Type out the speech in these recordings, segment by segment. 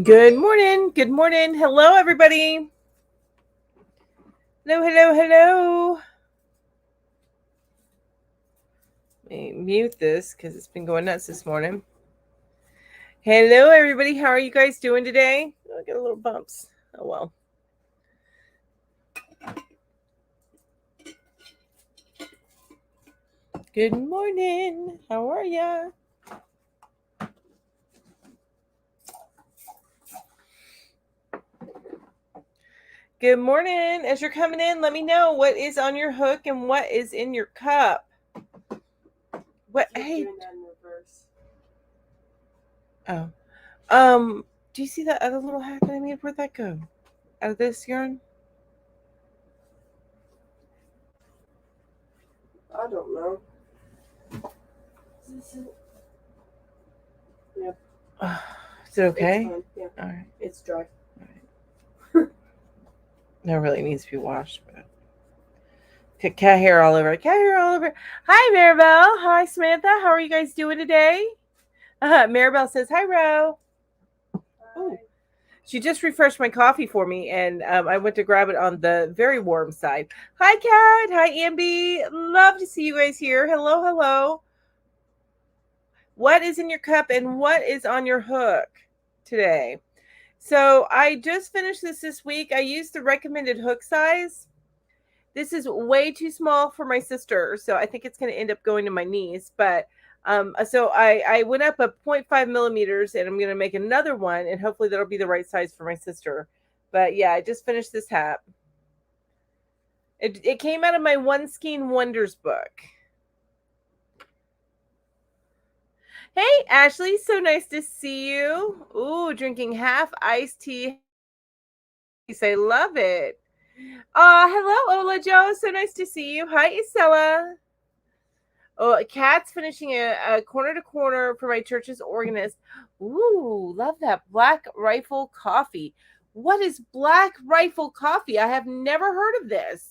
Good morning. Good morning. Hello, everybody. Hello, hello, hello. Let me mute this because it's been going nuts this morning. Hello, everybody. How are you guys doing today? Oh, I got a little bumps. Oh, well. Good morning. How are ya? Good morning. As you're coming in, let me know what is on your hook and what is in your cup. What? Hey. Oh. Do you see that other little hat that I made? Where'd that go? Out of this yarn? I don't know. Yep. Is it okay? It's fine. Yeah. All right. It's dry. All right. That really needs to be washed. But cat hair all over. Cat hair all over. Hi, Maribel. Hi, Samantha. How are you guys doing today? Maribel says, hi, Ro. Ooh. She just refreshed my coffee for me, and I went to grab it on the very warm side. Hi, Kat. Hi, Amby. Love to see you guys here. Hello, hello. What is in your cup and what is on your hook today? So I just finished this week. I used the recommended hook size. This is way too small for my sister, so I think it's going to end up going to my niece. But so I went up a 0.5 millimeters, and I'm going to make another one, and hopefully that'll be the right size for my sister. But yeah, I just finished this hat. It came out of my One Skein Wonders book. Hey, Ashley, so nice to see you. Ooh, drinking half iced tea. I love it. Hello, Ola Joe. So nice to see you. Hi, Isella. Oh, Kat's finishing a corner to corner for my church's organist. Ooh, love that Black Rifle coffee. What is Black Rifle coffee? I have never heard of this.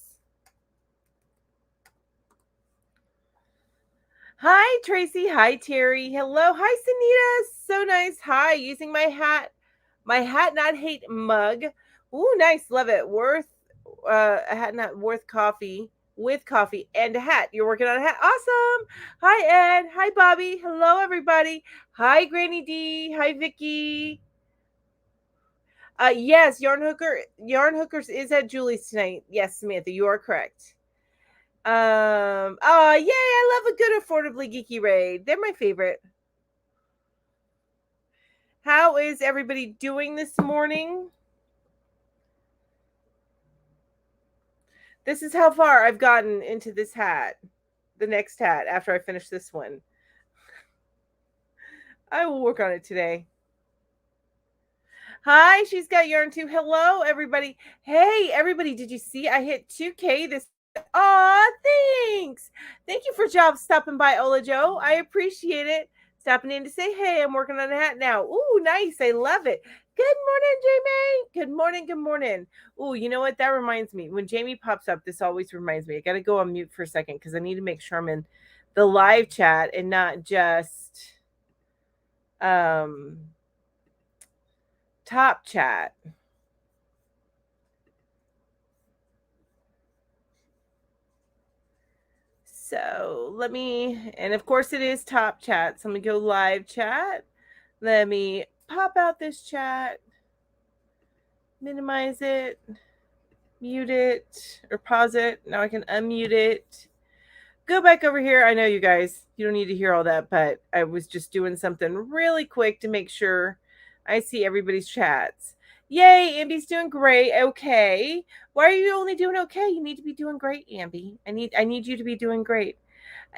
Hi, Tracy. Hi, Terry. Hello. Hi, Sunita. So nice. Hi, using my hat not hate mug. Ooh, nice. Love it. Worth a hat not worth coffee with coffee and a hat. You're working on a hat. Awesome. Hi, Ed. Hi, Bobby. Hello, everybody. Hi, Granny D. Hi, Vicky. Yes, Yarn Hookers is at Julie's tonight. Yes, Samantha, you are correct. Oh, yay, I love a good affordably geeky raid. They're my favorite. How is everybody doing this morning? This is how far I've gotten into this hat. The next hat after I finish this one. I will work on it today. Hi, she's got yarn too. Hello, everybody. Hey, everybody, did you see I hit 2K this? Aw, thanks. Thank you for stopping by, Ola Joe. I appreciate it. Stopping in to say, hey, I'm working on a hat now. Ooh, nice. I love it. Good morning, Jamie. Good morning. Good morning. Ooh, you know what? That reminds me. When Jamie pops up, this always reminds me. I got to go on mute for a second because I need to make sure I'm in the live chat and not just top chat. So let me, and of course it is top chat. So I'm gonna go live chat. Let me pop out this chat, minimize it, mute it, or pause it. Now I can unmute it. Go back over here. I know you guys, you don't need to hear all that, but I was just doing something really quick to make sure I see everybody's chats. Yay, Amby's doing great. Okay. Why are you only doing okay? You need to be doing great, Amby. I need you to be doing great.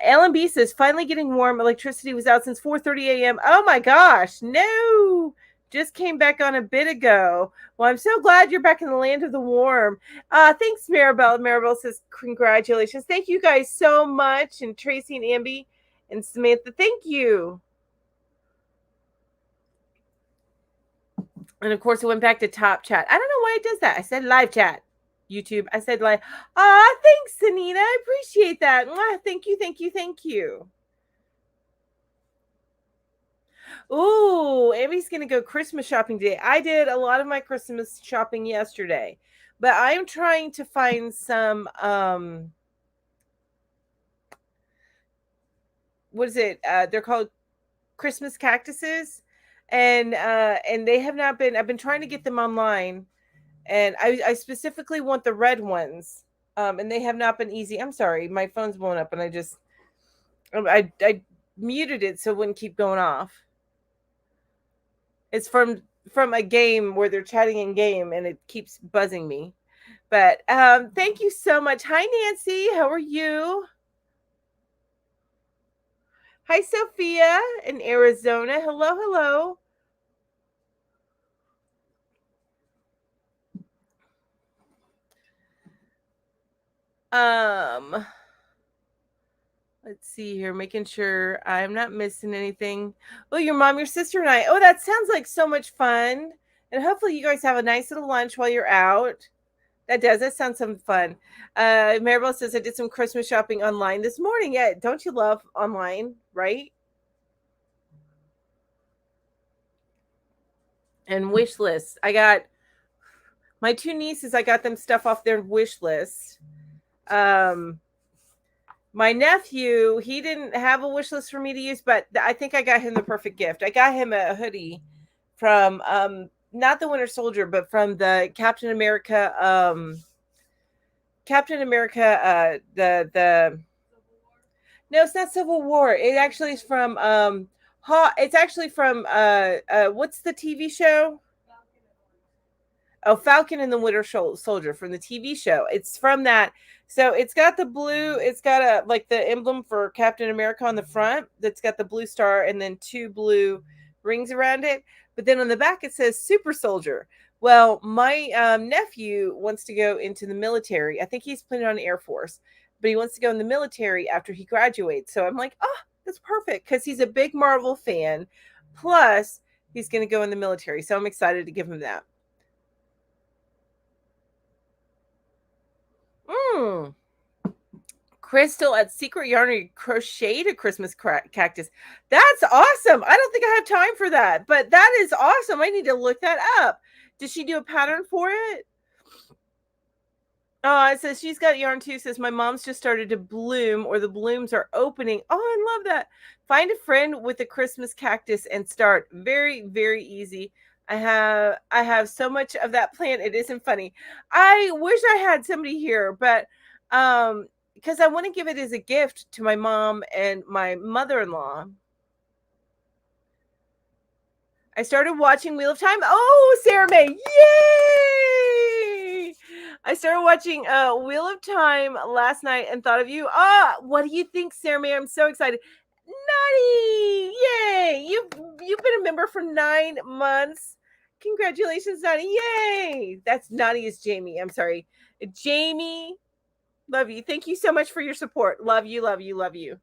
Ellen B says, finally getting warm. Electricity was out since 4:30 a.m. Oh my gosh, no. Just came back on a bit ago. Well, I'm so glad you're back in the land of the warm. Thanks, Maribel. Maribel says, congratulations. Thank you guys so much. And Tracy and Amby and Samantha, thank you. And of course, it went back to top chat. I don't know why it does that. I said live chat. YouTube. I said live. Thanks, Anita. I appreciate that. Thank you, thank you, thank you. Ooh, Amy's gonna go Christmas shopping today. I did a lot of my Christmas shopping yesterday, but I'm trying to find some what is it? They're called Christmas cactuses, and they have not been. I've been trying to get them online, and I specifically want the red ones, and they have not been easy. I'm sorry, my phone's blown up, and I muted it so it wouldn't keep going off. It's from a game where they're chatting in game, and it keeps buzzing me. But thank you so much. Hi, Nancy. How are you? Hi, Sophia in Arizona. Hello, hello. Um, let's see here, making sure I'm not missing anything. Oh, your mom, your sister, and I. Oh, that sounds like so much fun. And hopefully you guys have a nice little lunch while you're out. That does. That sounds some fun. Maribel says I did some Christmas shopping online this morning. Yeah, don't you love online, right? And wish lists. I got my two nieces. I got them stuff off their wish list. My nephew, he didn't have a wish list for me to use, but I think I got him the perfect gift. I got him a hoodie from not the Winter Soldier, but from the Captain America the no, it's not Civil War. It actually is from it's actually from what's the TV show? Oh, Falcon and the Winter Soldier from the TV show. It's from that. So it's got the blue. It's got a like the emblem for Captain America on the front. That's got the blue star and then two blue rings around it. But then on the back it says Super Soldier. Well, my nephew wants to go into the military. I think he's planning on Air Force, but he wants to go in the military after he graduates. So I'm like, oh, that's perfect because he's a big Marvel fan. Plus, he's going to go in the military. So I'm excited to give him that. Mm. Crystal at Secret Yarnery crocheted a Christmas cactus. That's awesome. I don't think I have time for that, but that is awesome. I need to look that up. Did she do a pattern for it? Oh, it says she's got yarn too. Says my mom's just started to bloom, or the blooms are opening. Oh, I love that. Find a friend with a Christmas cactus and start. Very, very easy. I have so much of that plant. It isn't funny. I wish I had somebody here, but because I want to give it as a gift to my mom and my mother-in-law. I started watching Wheel of Time. Oh, Sarah May. Yay! I started watching Wheel of Time last night and thought of you. What do you think, Sarah May? I'm so excited. Nutty! Yay! You've been a member for 9 months. Congratulations, Nutty. Yay! That's Nutty is Jamie. I'm sorry. Jamie, love you. Thank you so much for your support. Love you, love you, love you.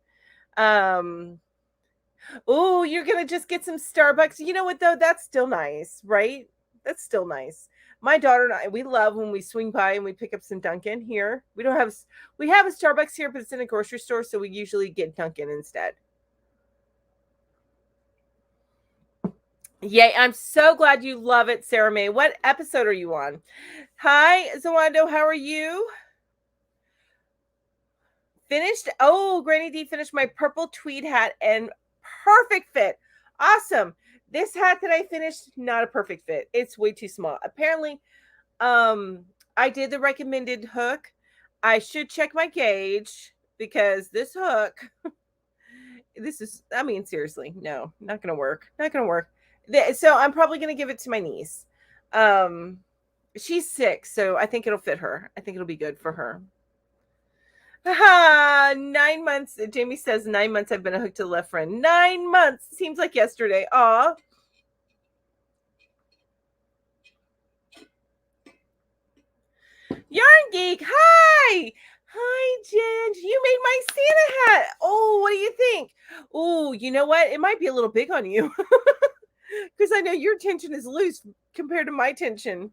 Oh, you're gonna just get some Starbucks. You know what though? That's still nice, right? That's still nice. My daughter and I, we love when we swing by and we pick up some Dunkin' here. We have a Starbucks here, but it's in a grocery store, so we usually get Dunkin' instead. Yay, I'm so glad you love it, Sarah May. What episode are you on? Hi, Zawando, how are you? Finished? Oh, Granny D finished my purple tweed hat and perfect fit. Awesome. This hat that I finished, not a perfect fit. It's way too small. Apparently, I did the recommended hook. I should check my gauge because this hook, I mean, seriously, no, not gonna work. Not gonna work. So I'm probably gonna give it to my niece. She's 6, so I think it'll fit her. I think it'll be good for her. 9 months. Jamie says 9 months I've been a hook to the left friend. 9 months. Seems like yesterday. Aw. Yarn Geek. Hi. Hi, Jen. You made my Santa hat. Oh, what do you think? Oh, you know what? It might be a little big on you. Because I know your tension is loose compared to my tension.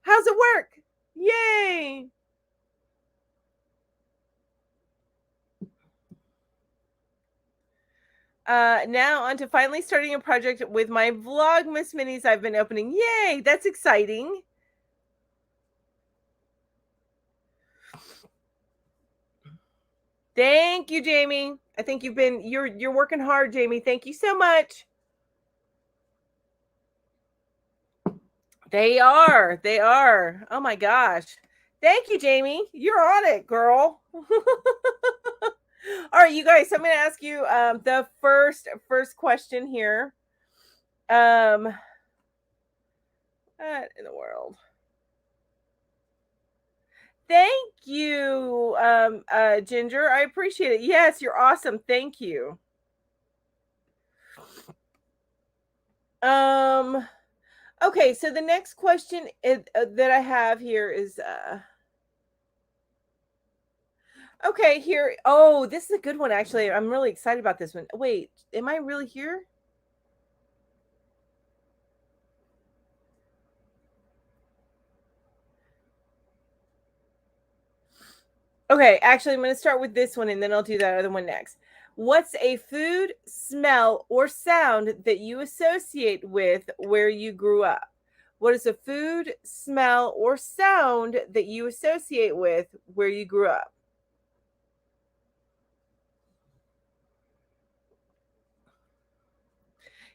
How's it work? Yay. Now on to finally starting a project with my Vlogmas minis I've been opening. Yay, that's exciting. Thank you, Jamie. I think you're working hard, Jamie. Thank you so much. They are. They are. Oh my gosh. Thank you, Jamie. You're on it, girl. All right, you guys. So I'm going to ask you the first question here. What in the world? Thank you, Ginger. I appreciate it. Yes, you're awesome. Thank you. Okay, so the next question that I have here is okay, here. Oh, this is a good one actually. I'm really excited about this one. Wait, am I really here? Okay, actually I'm going to start with this one and then I'll do that other one next. What's a food, smell, or sound that you associate with where you grew up? What is a food, smell, or sound that you associate with where you grew up?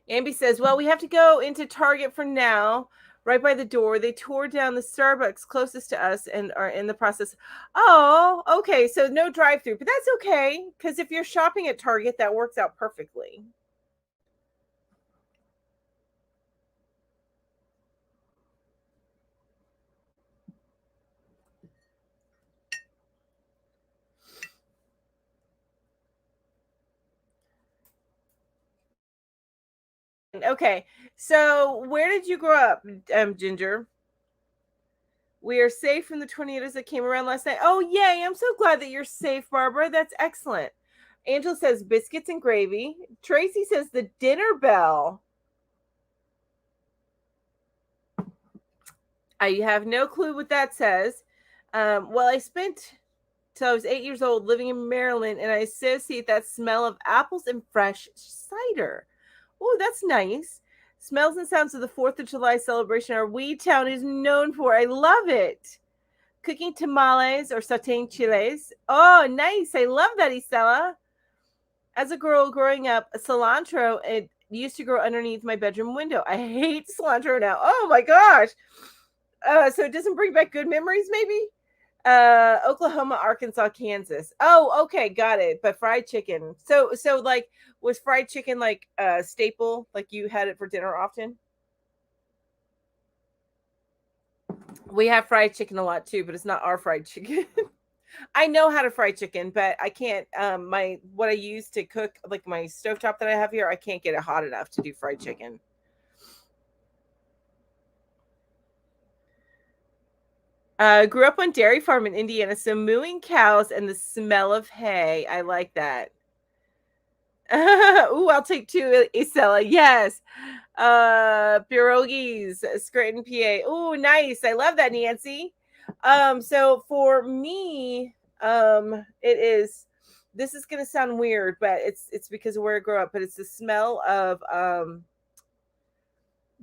Amby says, well, we have to go into Target for now, right by the door. They tore down the Starbucks closest to us and are in the process. Oh, okay. So no drive through, but that's okay. Because if you're shopping at Target, that works out perfectly. Okay. So where did you grow up, Ginger? We are safe from the tornadoes that came around last night. Oh, yay. I'm so glad that you're safe, Barbara. That's excellent. Angel says biscuits and gravy. Tracy says the dinner bell. I have no clue what that says. Well, I spent till I was 8 years old living in Maryland, and I associate that smell of apples and fresh cider. Oh, that's nice. Smells and sounds of the 4th of July celebration our wee town is known for. I love it. Cooking tamales or sauteing chiles. Oh, nice. I love that, Isela. As a girl growing up, cilantro, it used to grow underneath my bedroom window. I hate cilantro now. Oh my gosh. So it doesn't bring back good memories, maybe? Oklahoma, Arkansas, Kansas. Oh, okay, got it. But fried chicken. So like, was fried chicken like a staple? Like you had it for dinner often? We have fried chicken a lot too, but it's not our fried chicken. I know how to fry chicken, but I can't. My what I use to cook, like my stovetop that I have here, I can't get it hot enough to do fried chicken. Grew up on dairy farm in Indiana, so mooing cows and the smell of hay. I like that. Ooh, I'll take 2, Isela. Yes. Pierogies, Scranton, PA. Ooh, nice. I love that, Nancy. So for me, it is. This is gonna sound weird, but it's because of where I grew up. But it's the smell of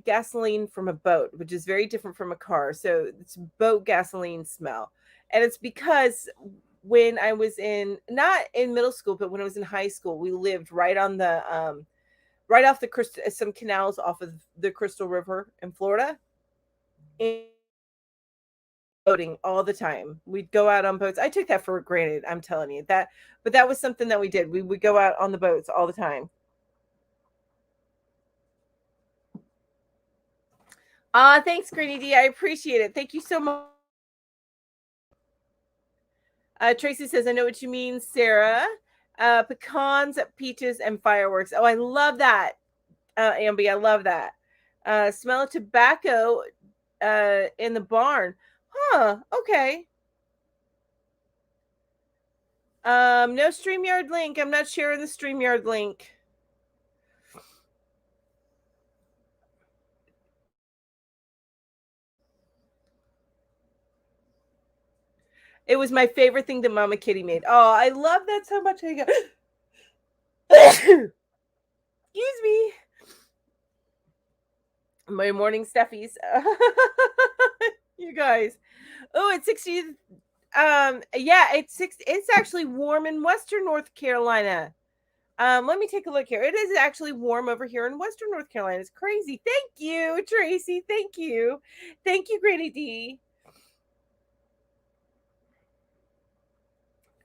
gasoline from a boat, which is very different from a car. So it's boat gasoline smell. And it's because when I was not in middle school, but when I was in high school, we lived right on the right off the some canals off of the Crystal River in Florida. And boating all the time. We'd go out on boats. I took that for granted, I'm telling you that, but that was something that we did. We would go out on the boats all the time. Thanks, Greeny D. I appreciate it. Thank you so much. Tracy says, I know what you mean, Sarah. Pecans, peaches, and fireworks. Oh, I love that, Amby. I love that. Smell of tobacco in the barn. Huh, okay. No StreamYard link. I'm not sharing the StreamYard link. It was my favorite thing that Mama Kitty made. Oh, I love that so much. I go Excuse me. My morning stuffies. You guys. Oh, it's 60. Yeah, it's actually warm in Western North Carolina. Let me take a look here. It is actually warm over here in Western North Carolina. It's crazy. Thank you, Tracy. Thank you. Thank you, Grady D.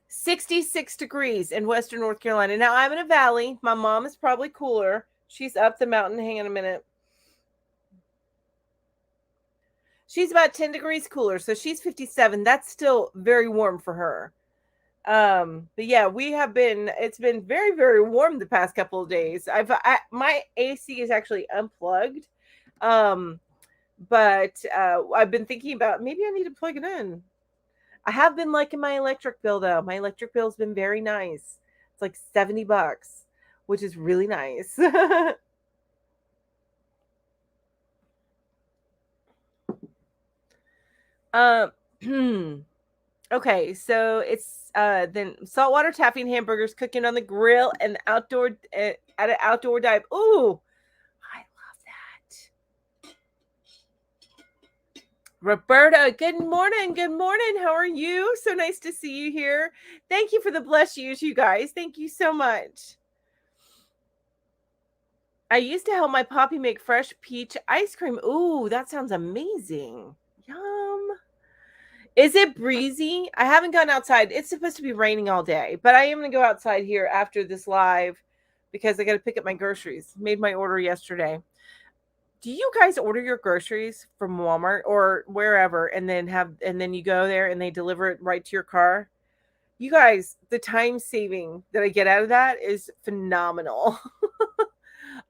66 degrees in Western North Carolina. Now I'm in a valley. My mom is probably cooler. She's up the mountain. Hang on a minute. She's about 10 degrees cooler, so she's 57. That's still very warm for her. But yeah, it's been very, very warm the past couple of days. My AC is actually unplugged. But I've been thinking about maybe I need to plug it in. I have been liking my electric bill though. My electric bill's been very nice. It's like $70, which is really nice. Okay, so it's then saltwater taffy and hamburgers cooking on the grill and outdoor at an outdoor dive. Ooh, I love that. Roberta, good morning. Good morning. How are you? So nice to see you here. Thank you for the bless yous, you guys. Thank you so much. I used to help my poppy make fresh peach ice cream. Ooh, that sounds amazing. Yum. Is it breezy? I haven't gone outside. It's supposed to be raining all day, but I am going to go outside here after this live because I got to pick up my groceries. Made my order yesterday. Do you guys order your groceries from Walmart or wherever and then you go there and they deliver it right to your car? You guys, the time saving that I get out of that is phenomenal.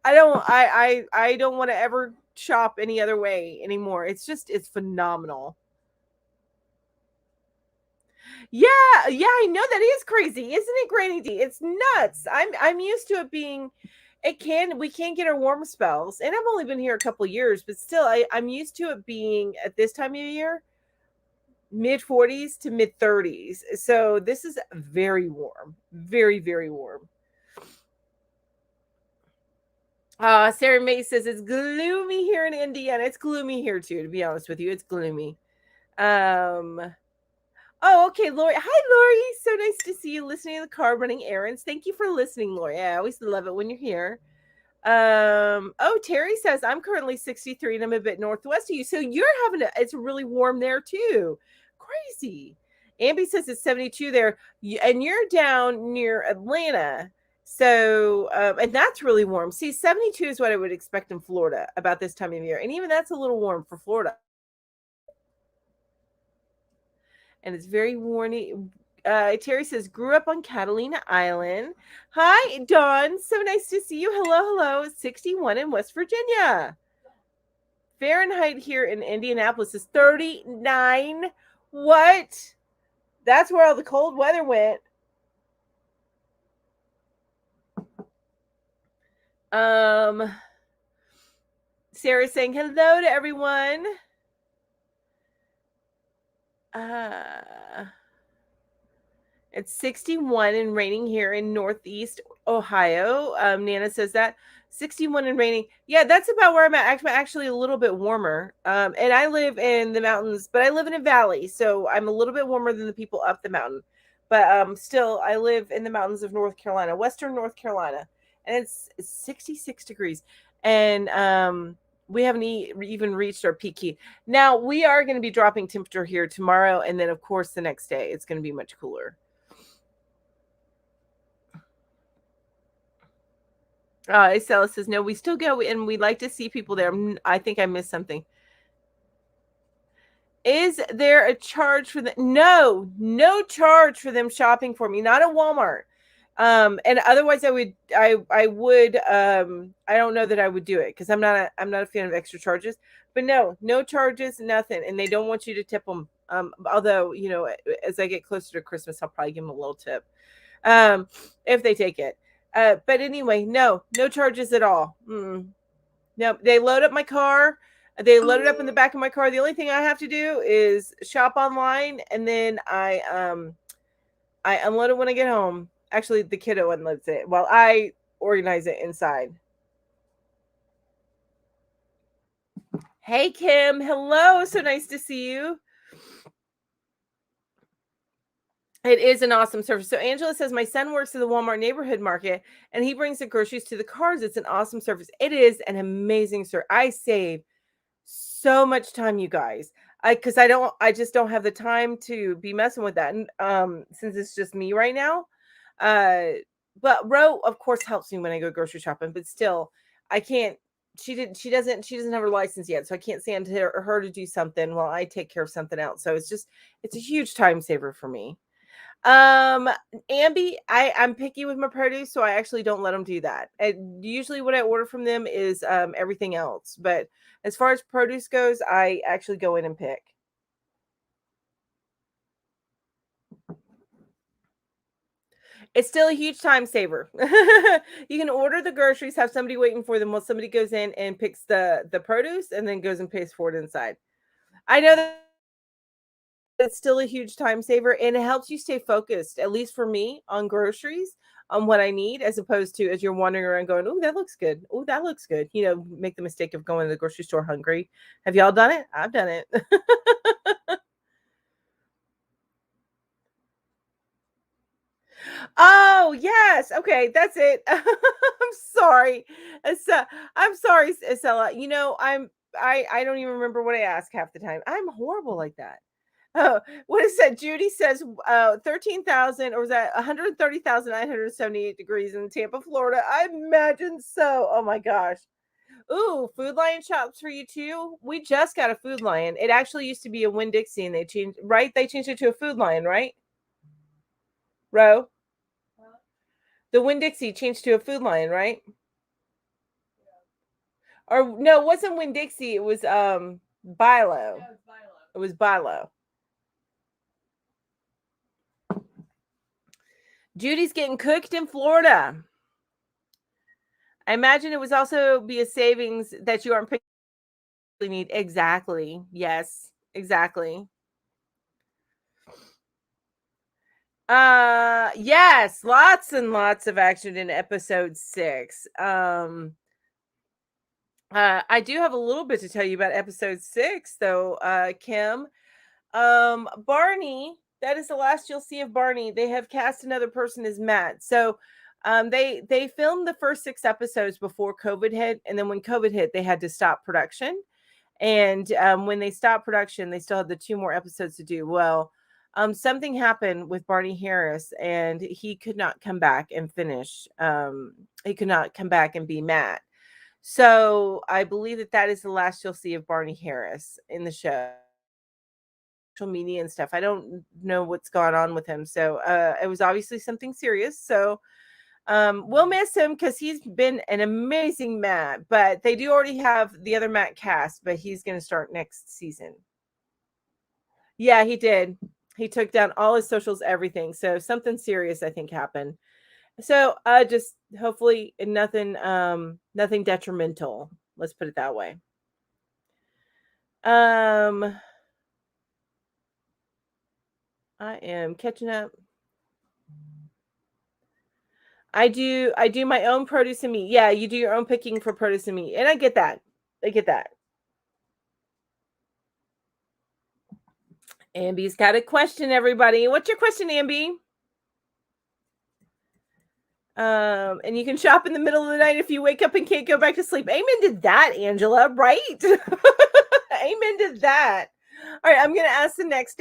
I don't want to ever shop any other way anymore. It's phenomenal. Yeah, I know that is crazy, isn't it, Granny D? It's nuts. I'm used to it being. We can't get our warm spells, and I've only been here a couple of years, but still, I'm used to it being at this time of year, mid 40s to mid 30s. So this is very warm, very very warm. Sarah May says it's gloomy here in Indiana. It's gloomy here too. To be honest with you, it's gloomy. Oh, okay, Lori. Hi, Lori. So nice to see you listening in the car running errands. Thank you for listening, Lori. I always love it when you're here. Oh, Terry says I'm currently 63 and I'm a bit northwest of you. So it's really warm there too. Crazy. Ambi says it's 72 there, and you're down near Atlanta. So, and that's really warm. See, 72 is what I would expect in Florida about this time of year. And even that's a little warm for Florida. And it's very warmy. Terry says, grew up on Catalina Island. Hi, Dawn. So nice to see you. Hello. 61 in West Virginia. Fahrenheit here in Indianapolis is 39. What? That's where all the cold weather went. Sarah's saying hello to everyone. It's 61 and raining here in Northeast Ohio. Nana says that 61 and raining. Yeah, that's about where I'm at. Actually a little bit warmer. And I live in the mountains, but I live in a valley, so I'm a little bit warmer than the people up the mountain. But still, I live in the mountains of North Carolina, Western North Carolina, and it's 66 degrees. And we haven't even reached our peak heat. Now, we are going to be dropping temperature here tomorrow, and then, of course, the next day, it's going to be much cooler. Estella says, no, we still go, and we like to see people there. I think I missed something. Is there a charge for No charge for them shopping for me. Not at Walmart. And otherwise I would, I don't know that I would do it because I'm not a fan of extra charges, but no charges, nothing. And they don't want you to tip them. Although, as I get closer to Christmas, I'll probably give them a little tip. If they take it. But anyway, no charges at all. No, they load up my car. They load it up in the back of my car. The only thing I have to do is shop online, and then I unload it when I get home. Actually, the kiddo unloads it while I organize it inside. Hey, Kim. Hello. So nice to see you. It is an awesome service. So Angela says, my son works at the Walmart neighborhood market and he brings the groceries to the cars. It's an awesome service. It is an amazing service. I save so much time, you guys. Because I just don't have the time to be messing with that. And since it's just me right now. Uh, but Ro, of course, helps me when I go grocery shopping, but still, I can't. She doesn't have her license yet, so I can't send her to do something while I take care of something else. So it's a huge time saver for me. Um, Ambi, I'm picky with my produce, so I actually don't let them do that. And usually what I order from them is everything else. But as far as produce goes, I actually go in and pick. It's still a huge time saver. You can order the groceries, have somebody waiting for them while somebody goes in and picks the produce and then goes and pays for it inside. I know that it's still a huge time saver and it helps you stay focused, at least for me, on groceries, on what I need, as opposed to as you're wandering around going, oh, that looks good. Oh, that looks good. Make the mistake of going to the grocery store hungry. Have y'all done it? I've done it. Oh, yes. Okay, that's it. I'm sorry. I'm sorry, Estella. I don't even remember what I ask half the time. I'm horrible like that. Oh, what is that? Judy says 13,000 or was that 130,978 degrees in Tampa, Florida? I imagine so. Oh my gosh. Ooh, Food Lion shops for you too. We just got a Food Lion. It actually used to be a Winn Dixie and they changed, right? They changed it to a Food Lion, right? Ro? The Winn Dixie changed to a Food Lion, right? Or no, it wasn't Winn Dixie. It was Bilo. It was Bilo. Judy's getting cooked in Florida. I imagine it was also be a savings that you aren't particularly need. Exactly. Yes. Exactly. Yes, lots and lots of action in episode 6. I do have a little bit to tell you about episode 6 though, Kim. Barney, that is the last you'll see of Barney. They have cast another person as Matt. So they filmed the first 6 episodes before COVID hit, and then when COVID hit, they had to stop production. And when they stopped production, they still had the 2 more episodes to do. Well, something happened with Barney Harris, and he could not come back and finish. He could not come back and be Matt. So I believe that is the last you'll see of Barney Harris in the show. Social media and stuff. I don't know what's gone on with him. So it was obviously something serious. So we'll miss him because he's been an amazing Matt. But they do already have the other Matt cast, but he's going to start next season. Yeah, he did. He took down all his socials, everything. So something serious, I think, happened. So just hopefully nothing detrimental. Let's put it that way. I am catching up. I do my own produce and meat. Yeah, you do your own picking for produce and meat. And I get that. I get that. Ambi's got a question, everybody. What's your question, Ambi? And you can shop in the middle of the night if you wake up and can't go back to sleep. Amen to that, Angela, right? Amen to that. All right, I'm gonna ask the next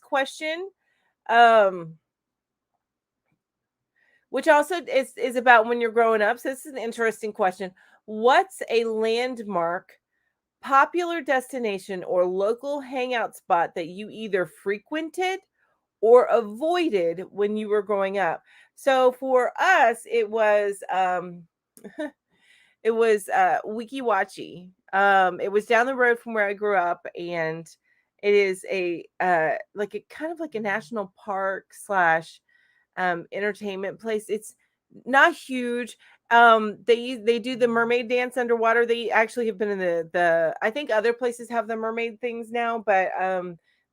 question. Which also is about when you're growing up. So this is an interesting question. What's a landmark, popular destination, or local hangout spot that you either frequented or avoided when you were growing up? So for us, it was it was Wiki Wachi. It was down the road from where I grew up, and it is a like a kind of like a national park slash entertainment place. It's not huge. They do the mermaid dance underwater. They actually have been in the I think other places have the mermaid things now, but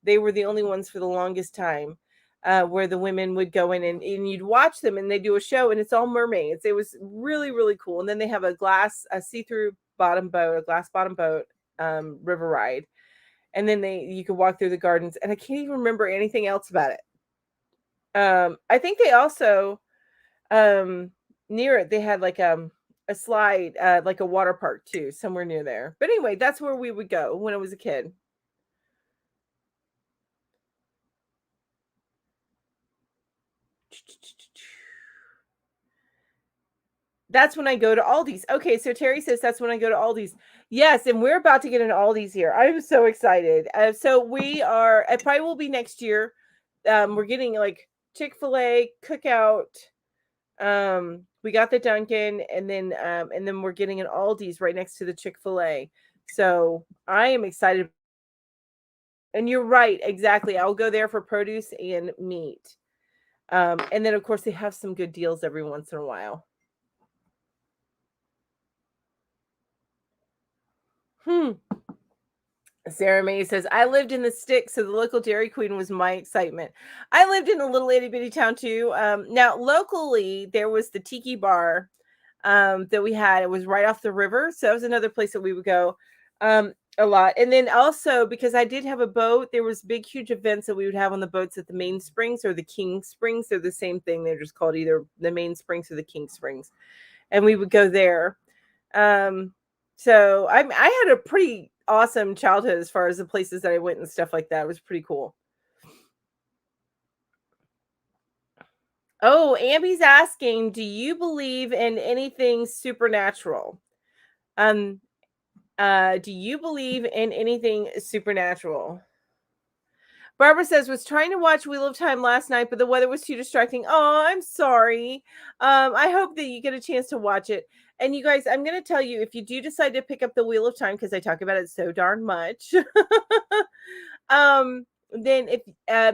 they were the only ones for the longest time. Where the women would go in and you'd watch them and they do a show and it's all mermaids. It was really, really cool. And then they have a see-through bottom boat, a glass bottom boat, river ride. And then you could walk through the gardens, and I can't even remember anything else about it. I think they also, um, near it, they had like a slide, like a water park too, somewhere near there. But anyway, that's where we would go when I was a kid. That's when I go to Aldi's. Okay, so Terry says that's when I go to Aldi's. Yes, and we're about to get an Aldi's here. I'm so excited. So we are. It probably will be next year. We're getting like Chick-fil-A, Cookout. We got the Dunkin', and then we're getting an Aldi's right next to the Chick-fil-A. So I am excited. And you're right, exactly. I'll go there for produce and meat. And then of course they have some good deals every once in a while. Sarah May says, I lived in the sticks, so the local Dairy Queen was my excitement. I lived in a little itty bitty town too. Now, locally, there was the Tiki Bar that we had. It was right off the river. So that was another place that we would go a lot. And then also, because I did have a boat, there was big, huge events that we would have on the boats at the Main Springs or the King Springs. They're the same thing. They're just called either the Main Springs or the King Springs. And we would go there. So I had a pretty awesome childhood as far as the places that I went and stuff like that. It was pretty cool. Oh, Amby's asking, do you believe in anything supernatural? Do you believe in anything supernatural? Barbara says, was trying to watch Wheel of Time last night, but the weather was too distracting. Oh, I'm sorry. I hope that you get a chance to watch it. And you guys, I'm going to tell you, if you do decide to pick up the Wheel of Time, because I talk about it so darn much, then if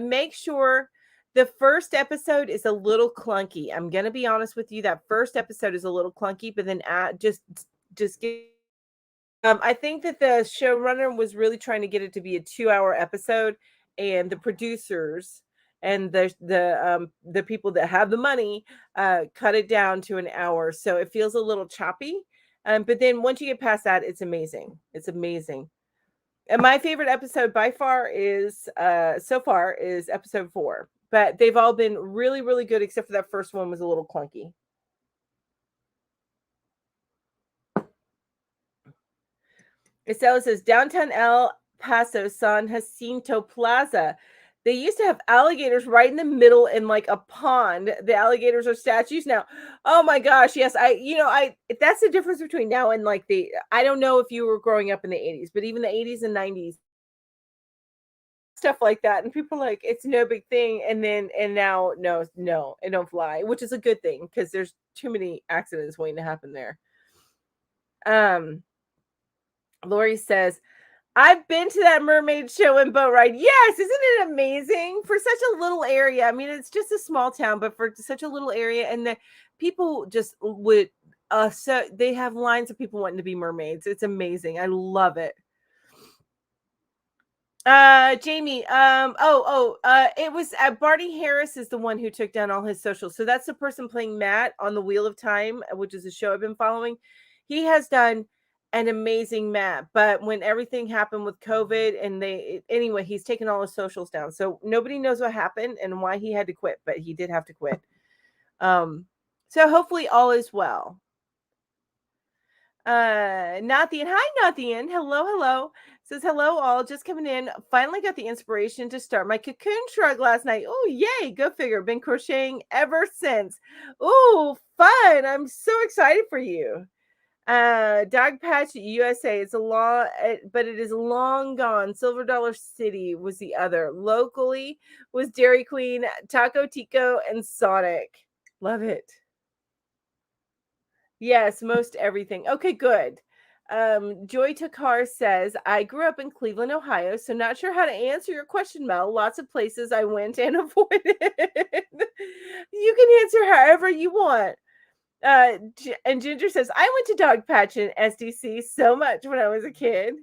make sure the first episode is a little clunky. I'm going to be honest with you. That first episode is a little clunky, but then just get. I think that the showrunner was really trying to get it to be a 2-hour episode, and the producers and the people that have the money cut it down to an hour, so it feels a little choppy. But then once you get past that, it's amazing. It's amazing. And my favorite episode by far is so far is episode 4. But they've all been really, really good, except for that first one was a little clunky. Estella says downtown El Paso, San Jacinto Plaza. They used to have alligators right in the middle in like a pond. The alligators are statues now. Oh my gosh, yes. That's the difference between now and like I don't know if you were growing up in the 80s, but even the 80s and 90s, stuff like that. And people are like, it's no big thing. And now, no, it don't fly, which is a good thing because there's too many accidents waiting to happen there. Lori says, I've been to that mermaid show and boat ride. Yes, isn't it amazing for such a little area? I mean, it's just a small town, but for such a little area, and the people just would so they have lines of people wanting to be mermaids. It's amazing. I love it. Jamie, it was Barney Harris is the one who took down all his socials. So that's the person playing Matt on the Wheel of Time, which is a show I've been following. He has done an amazing Matt, but when everything happened with COVID anyway, he's taken all his socials down. So nobody knows what happened and why he had to quit, but he did have to quit. So hopefully all is well. Nathan, hi Nathan. Hello. Says hello all, just coming in. Finally got the inspiration to start my cocoon shrug last night. Oh yay, go figure. Been crocheting ever since. Oh, fun. I'm so excited for you. Dogpatch USA. It's but it is long gone. Silver Dollar City was the other. Locally was Dairy Queen, Taco Tico, and Sonic. Love it. Yes, most everything. Okay, good. Joy Takar says, I grew up in Cleveland, Ohio, so not sure how to answer your question, Mel. Lots of places I went and avoided. You can answer however you want. And Ginger says, I went to Dogpatch in SDC so much when I was a kid.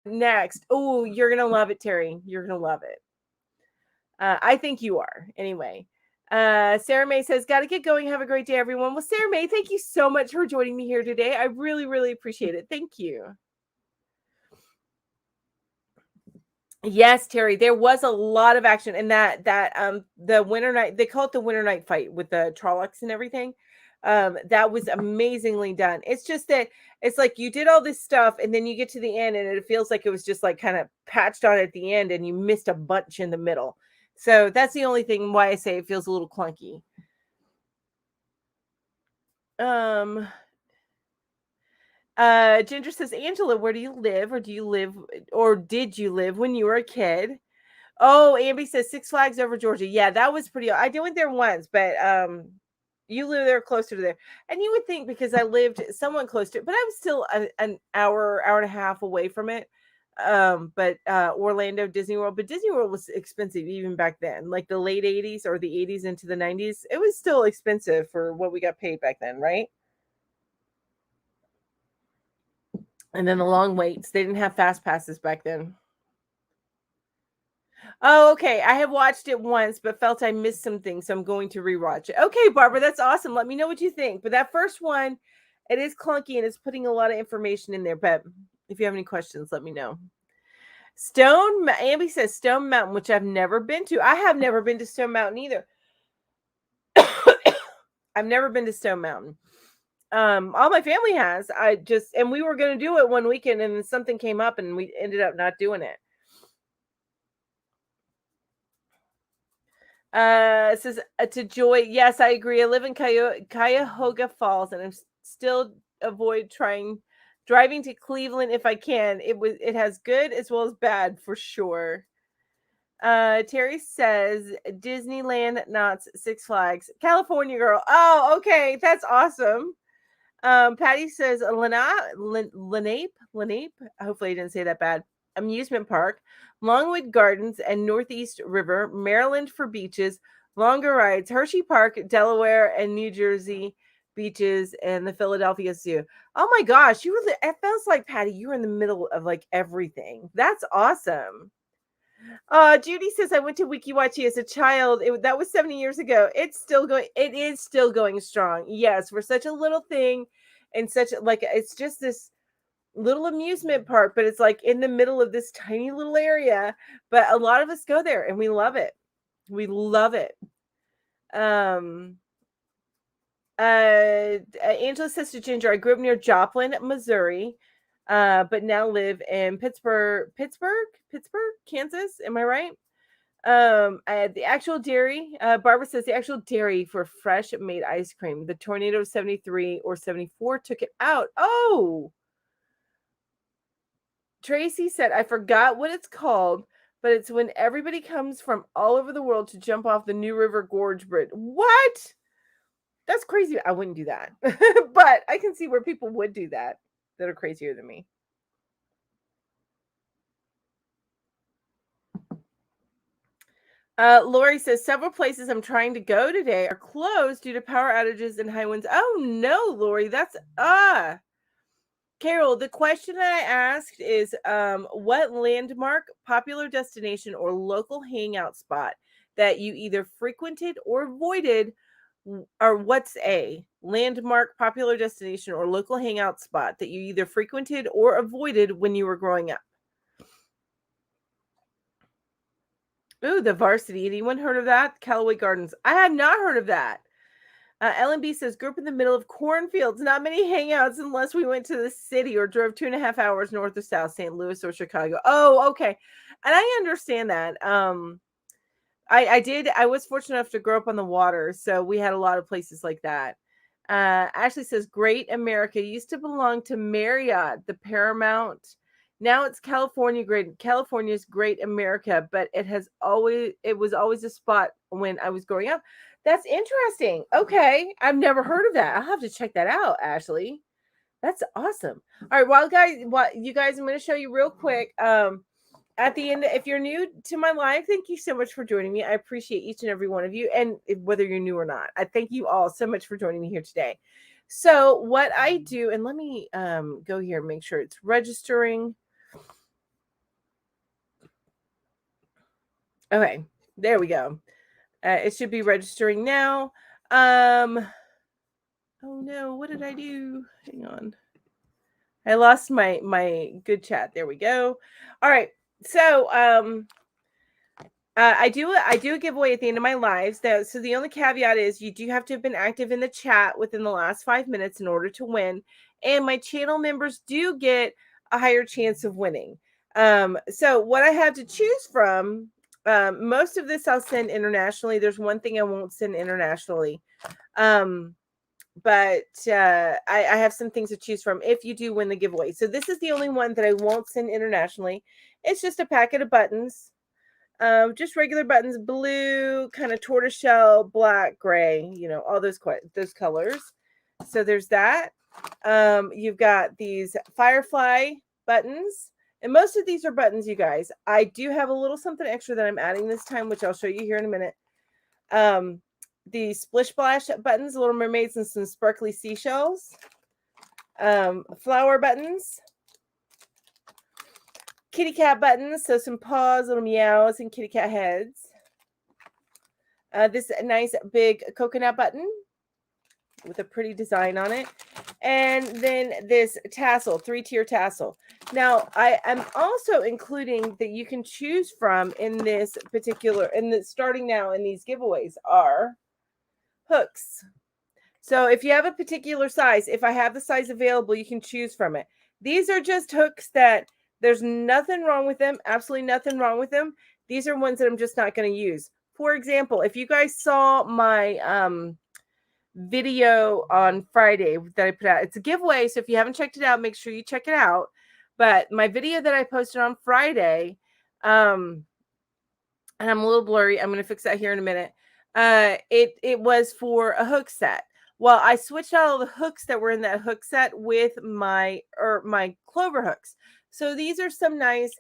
Next. Oh, you're going to love it, Terry. You're going to love it. I think you are. Anyway. Sarah May says, got to get going. Have a great day, everyone. Well, Sarah May, thank you so much for joining me here today. I really, really appreciate it. Thank you. Yes, Terry, there was a lot of action in that the winter night, they call it the winter night fight with the Trollocs and everything. That was amazingly done. It's just that it's like you did all this stuff and then you get to the end and it feels like it was just like kind of patched on at the end and you missed a bunch in the middle. So that's the only thing why I say it feels a little clunky. Um Ginger says, Angela, where do you live? Or did you live when you were a kid? Oh, Amby says Six Flags over Georgia. Yeah, that was pretty. I went there once, but you live there closer to there, and you would think because I lived somewhat close to it, but I was still an hour and a half away from it. But Orlando, Disney World, but Disney World was expensive even back then, like the late '80s or the '80s into the '90s. It was still expensive for what we got paid back then, right? And then the long waits. They didn't have fast passes back then. Oh, okay. I have watched it once, but felt I missed some things, so I'm going to rewatch it. Okay, Barbara, that's awesome. Let me know what you think. But that first one, it is clunky and it's putting a lot of information in there. But if you have any questions, let me know. Amby says Stone Mountain, which I've never been to. I have never been to Stone Mountain either. I've never been to Stone Mountain. All my family has. And we were going to do it one weekend, and then something came up, and we ended up not doing it. It says to Joy, yes, I agree. I live in Cuyahoga Falls, and I'm still avoid driving to Cleveland if I can. It has good as well as bad for sure. Terry says Disneyland, not Six Flags. California girl. Oh, okay, that's awesome. Patty says Lenape. Hopefully I didn't say that bad. Amusement park, Longwood Gardens, and Northeast River, Maryland for beaches, longer rides, Hershey Park, Delaware, and New Jersey beaches, and the Philadelphia Zoo. Oh my gosh, it feels like, Patty, you were in the middle of like everything. That's awesome. Judy says I went to Wikiwachi as a child. That was 70 years ago. It's still going. It is still going strong. Yes, for such a little thing, and such like it's just this little amusement park, but it's like in the middle of this tiny little area. But a lot of us go there, and we love it. We love it. Angela says to Ginger, I grew up near Joplin, Missouri, but now live in Pittsburgh, Kansas. Am I right? The actual dairy, Barbara says the actual dairy for fresh made ice cream. The tornado of 73 or 74 took it out. Oh, Tracy said, I forgot what it's called, but it's when everybody comes from all over the world to jump off the New River Gorge Bridge. What? That's crazy. I wouldn't do that. But I can see where people would do that are crazier than me. Lori says several places I'm trying to go today are closed due to power outages and high winds. Oh no, Lori, that's Carol, the question that I asked is what landmark, popular destination, or local hangout spot that you either frequented or avoided, or what's a landmark, popular destination, or local hangout spot that you either frequented or avoided when you were growing up? Ooh, the Varsity. Anyone heard of that? Callaway Gardens. I have not heard of that. LNB says, grew up in the middle of cornfields. Not many hangouts unless we went to the city or drove 2.5 hours north or south, St. Louis or Chicago. Oh, okay. And I understand that. I was fortunate enough to grow up on the water, so we had a lot of places like that. Ashley says, Great America used to belong to Marriott, the Paramount. Now it's California's Great America, but it was always a spot when I was growing up. That's interesting. Okay. I've never heard of that. I'll have to check that out, Ashley. That's awesome. All right. You guys, I'm going to show you real quick. At the end, if you're new to my live, thank you so much for joining me. I appreciate each and every one of you. And whether you're new or not, I thank you all so much for joining me here today. So what I do, and let me go here and make sure it's registering. Okay, there we go. It should be registering now. Oh no, what did I do? Hang on. I lost my good chat. There we go. All right. So I do a giveaway at the end of my lives. So the only caveat is you do have to have been active in the chat within the last 5 minutes in order to win. And my channel members do get a higher chance of winning. So what I have to choose from, most of this I'll send internationally. There's one thing I won't send internationally. But I have some things to choose from if you do win the giveaway. So this is the only one that I won't send internationally. It's just a packet of buttons. Just regular buttons, blue, kind of tortoiseshell, black, gray, all those colors. So there's that. You've got these firefly buttons, and most of these are buttons, you guys. I do have a little something extra that I'm adding this time, which I'll show you here in a minute. The splish splash buttons, little mermaids and some sparkly seashells. Flower buttons. Kitty cat buttons, so some paws, little meows, and kitty cat heads. This nice big coconut button with a pretty design on it. And then this tassel, 3-tier tassel. Now, I am also including that you can choose from in this particular, starting now in these giveaways are hooks. So if you have a particular size, if I have the size available, you can choose from it. These are just hooks that there's nothing wrong with them. Absolutely nothing wrong with them. These are ones that I'm just not going to use. For example, if you guys saw my video on Friday that I put out, it's a giveaway. So if you haven't checked it out, make sure you check it out. But my video that I posted on Friday, and I'm a little blurry. I'm going to fix that here in a minute. It was for a hook set. Well, I switched out all the hooks that were in that hook set with my clover hooks. So these are some nice.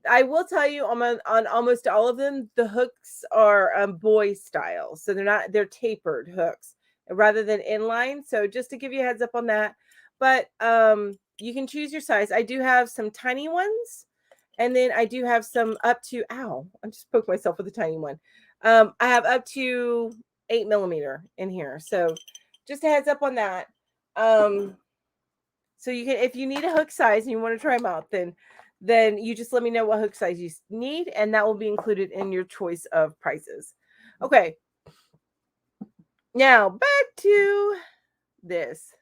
I will tell you on almost all of them, the hooks are boy style. So they're tapered hooks rather than inline. So just to give you a heads up on that. But you can choose your size. I do have some tiny ones. And then I do have some up to, ow, I just poked myself with a tiny one. I have up to 8 millimeter in here. So just a heads up on that. So you can, if you need a hook size and you want to try them out, then you just let me know what hook size you need, and that will be included in your choice of prices. Okay. Now back to this.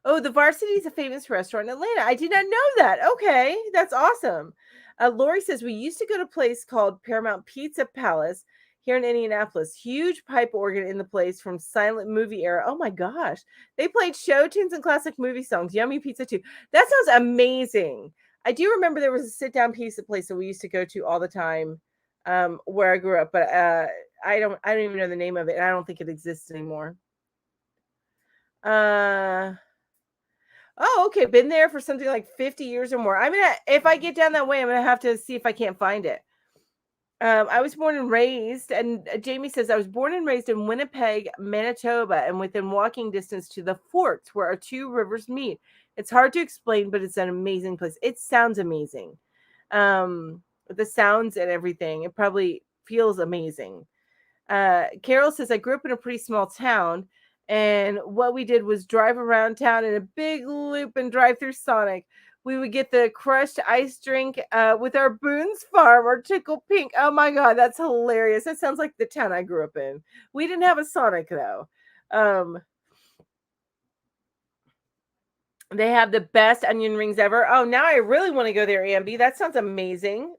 Oh, the Varsity is a famous restaurant in Atlanta. I did not know that. Okay, that's awesome. Lori says, we used to go to a place called Paramount Pizza Palace here in Indianapolis. Huge pipe organ in the place from silent movie era. Oh my gosh. They played show tunes and classic movie songs. Yummy pizza too. That sounds amazing. I do remember there was a sit-down pizza place that we used to go to all the time where I grew up, but I don't even know the name of it, and I don't think it exists anymore. Oh, okay. Been there for something like 50 years or more. I mean, if I get down that way, I'm going to have to see if I can't find it. I was born and raised, and Jamie says, I was born and raised in Winnipeg, Manitoba, and within walking distance to the forts where our two rivers meet. It's hard to explain, but it's an amazing place. It sounds amazing. The sounds and everything, it probably feels amazing. Carol says, I grew up in a pretty small town. And what we did was drive around town in a big loop and drive through Sonic. We would get the crushed ice drink with our Boone's Farm or Tickle Pink. Oh my God, that's hilarious. That sounds like the town I grew up in. We didn't have a Sonic though. They have the best onion rings ever. Oh, now I really want to go there, Ambi. That sounds amazing.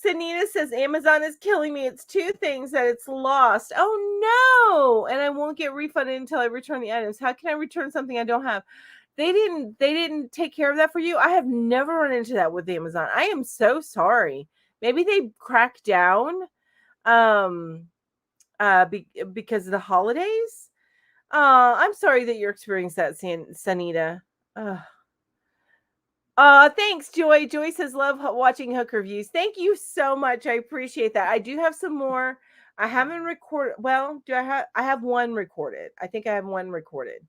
Sanita says, Amazon is killing me. It's two things that it's lost. Oh no. And I won't get refunded until I return the items. How can I return something I don't have? They didn't take care of that for you. I have never run into that with Amazon. I am so sorry. Maybe they cracked down because of the holidays. I'm sorry that you're experiencing that, Sanita. Thanks, Joy. Joy says, love watching hook reviews. Thank you so much. I appreciate that. I do have some more. I haven't recorded. Well, I have one recorded. I think I have one recorded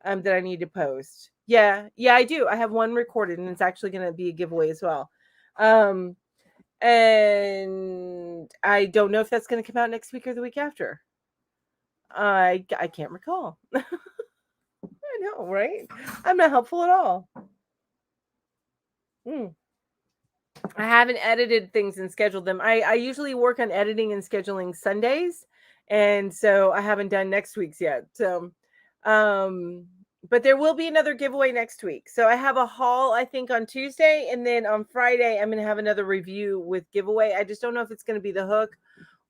that I need to post. Yeah, I do. I have one recorded, and it's actually going to be a giveaway as well. And I don't know if that's going to come out next week or the week after. I can't recall. I know, right? I'm not helpful at all. I haven't edited things and scheduled them. I usually work on editing and scheduling Sundays, and so I haven't done next week's yet. So, but there will be another giveaway next week. So I have a haul, I think, on Tuesday, and then on Friday I'm going to have another review with giveaway. I just don't know if it's going to be the hook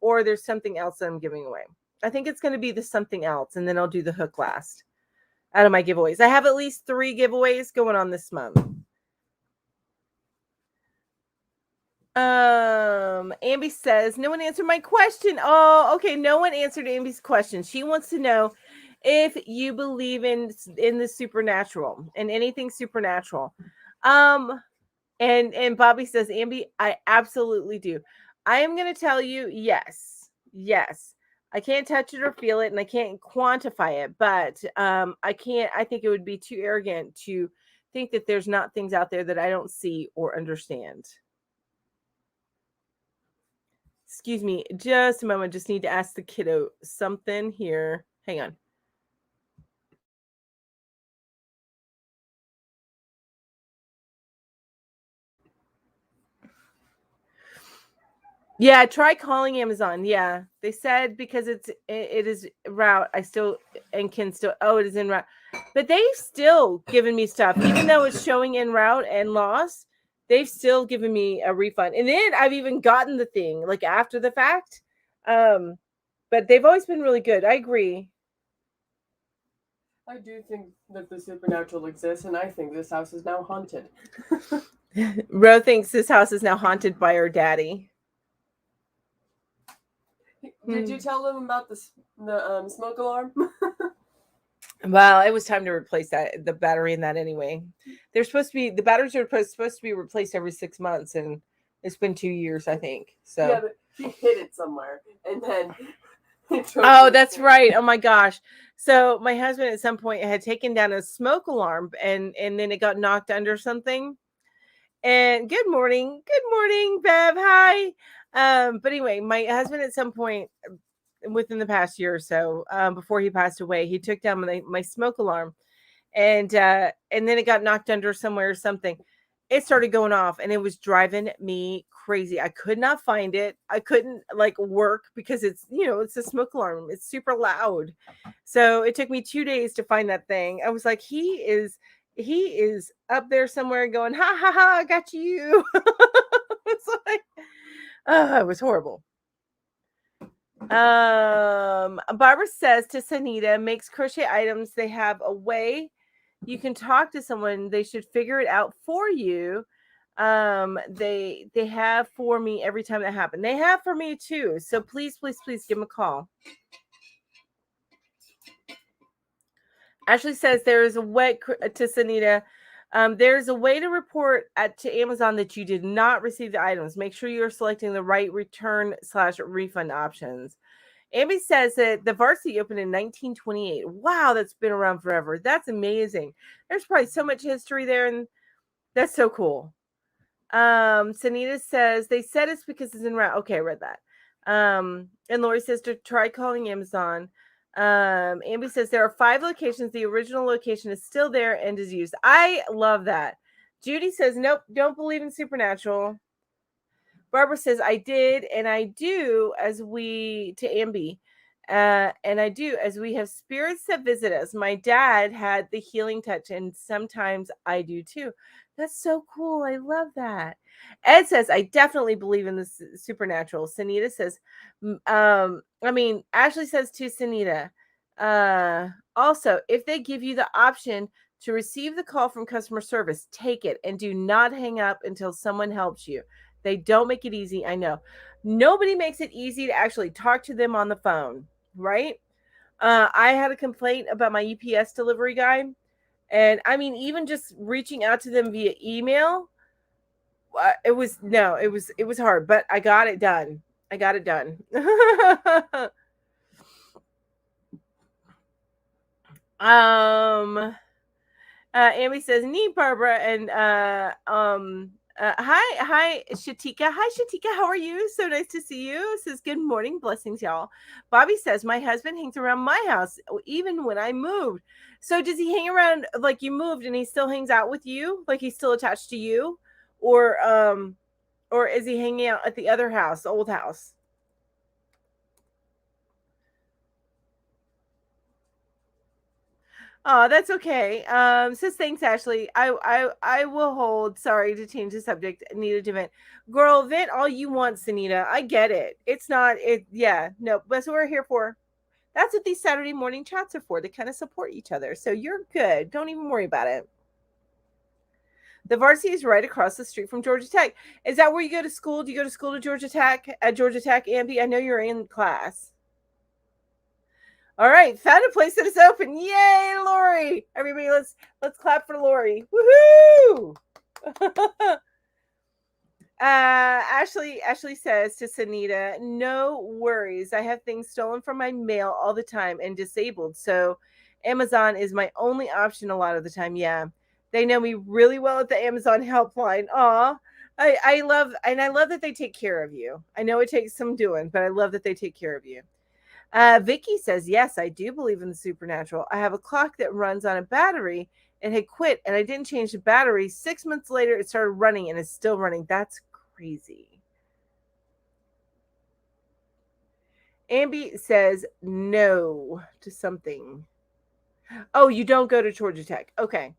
or there's something else that I'm giving away. I think it's going to be the something else, and then I'll do the hook last out of my giveaways. I have at least 3 giveaways going on this month. Ambi says no one answered my question. Oh, okay. No one answered Ambi's question. She wants to know if you believe in the supernatural and anything supernatural. And Bobby says, Ambi, I absolutely do. I am going to tell you, yes. I can't touch it or feel it, and I can't quantify it, but I think it would be too arrogant to think that there's not things out there that I don't see or understand. Excuse me, just a moment. Just need to ask the kiddo something here. Hang on. Yeah, try calling Amazon. Yeah, they said because it is route. I still and can still. Oh, it is en route, but they've still given me stuff, even though it's showing en route and lost. They've still given me a refund, and then I've even gotten the thing like after the fact. But they've always been really good. I agree. I do think that the supernatural exists, and I think this house is now haunted. Ro thinks this house is now haunted by her daddy. Did you tell them about the smoke alarm? Well, it was time to replace the battery in that anyway. They're supposed to be the batteries are supposed to be replaced every 6 months, and it's been 2 years, I think. So yeah, but she hid it somewhere, and then. Oh, that's right. Oh my gosh. So my husband at some point had taken down a smoke alarm, and then it got knocked under something. And good morning, Bev. Hi. But anyway, my husband at some point within the past year or so, before he passed away, he took down my smoke alarm, and then it got knocked under somewhere or something. It started going off, and it was driving me crazy. I could not find it. I couldn't work because it's it's a smoke alarm. It's super loud. So it took me 2 days to find that thing. I was like, he is up there somewhere going, ha ha ha, I got you. It's like, it was horrible. Barbara says to Sanita, makes crochet items. They have a way you can talk to someone. They should figure it out for you. They have for me every time that happened. They have for me too. So please give them a call. Ashley says there is a way to Sanita. There's a way to report to Amazon that you did not receive the items. Make sure you're selecting the right return/refund options. Amy says that the Varsity opened in 1928. Wow, that's been around forever. That's amazing. There's probably so much history there, and that's so cool. Sanita says they said it's because it's in route. Okay, I read that. And Lori says to try calling Amazon. Amby says there are 5 locations. The original location is still there and is used. I love that. Judy says nope, don't believe in supernatural. Barbara says I did and I do as we to Amby. And I do as we have spirits that visit us. My dad had the healing touch, and sometimes I do too. That's so cool. I love that. Ed says I definitely believe in the supernatural. Sanita says, Ashley says to Sanita, also, if they give you the option to receive the call from customer service, take it and do not hang up until someone helps you. They don't make it easy. I know. Nobody makes it easy to actually talk to them on the phone, right? I had a complaint about my UPS delivery guy. And I mean, even just reaching out to them via email, it was hard, but I got it done. Amy says, neat, Barbara. And Hi, Shatika. Hi, Shatika. How are you? So nice to see you. Says good morning, blessings, y'all. Bobby says my husband hangs around my house even when I moved. So does he hang around like you moved and he still hangs out with you, like he's still attached to you, or is he hanging out at the other house, the old house? Oh, that's okay. Says thanks, Ashley. I will hold. Sorry to change the subject. Anita to vent. Girl, vent all you want, Sanita. I get it. It's not it. Yeah, no. That's what we're here for. That's what these Saturday morning chats are for. To kind of support each other. So you're good. Don't even worry about it. The varsity is right across the street from Georgia Tech. Is that where you go to school? Do you go to school to Georgia Tech at Georgia Tech, Amby? I know you're in class. All right, found a place that is open. Yay, Lori! Everybody, let's clap for Lori. Woohoo! Ashley says to Sanita, no worries. I have things stolen from my mail all the time and disabled. So Amazon is my only option a lot of the time. Yeah. They know me really well at the Amazon helpline. Aw. I love that they take care of you. I know it takes some doing, but I love that they take care of you. Vicky says, yes, I do believe in the supernatural. I have a clock that runs on a battery and had quit, and I didn't change the battery. 6 months later, it started running and it's still running. That's crazy. Amby says no to something. Oh, you don't go to Georgia Tech. Okay.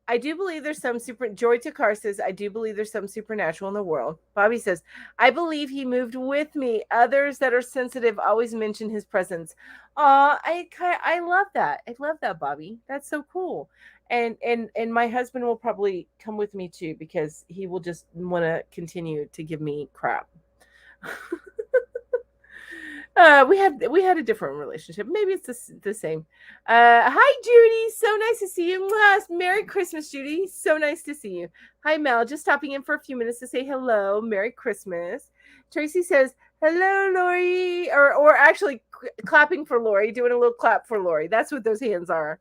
I do believe there's some Joy Takar says, I do believe there's some supernatural in the world. Bobby says, I believe he moved with me. Others that are sensitive always mention his presence. I love that. I love that, Bobby. That's so cool. And my husband will probably come with me too because he will just want to continue to give me crap. We had a different relationship. Maybe it's the same. Hi, Judy. So nice to see you. Merry Christmas, Judy. So nice to see you. Hi, Mel. Just stopping in for a few minutes to say hello. Merry Christmas. Tracy says hello, Lori, or actually clapping for Lori, doing a little clap for Lori. That's what those hands are.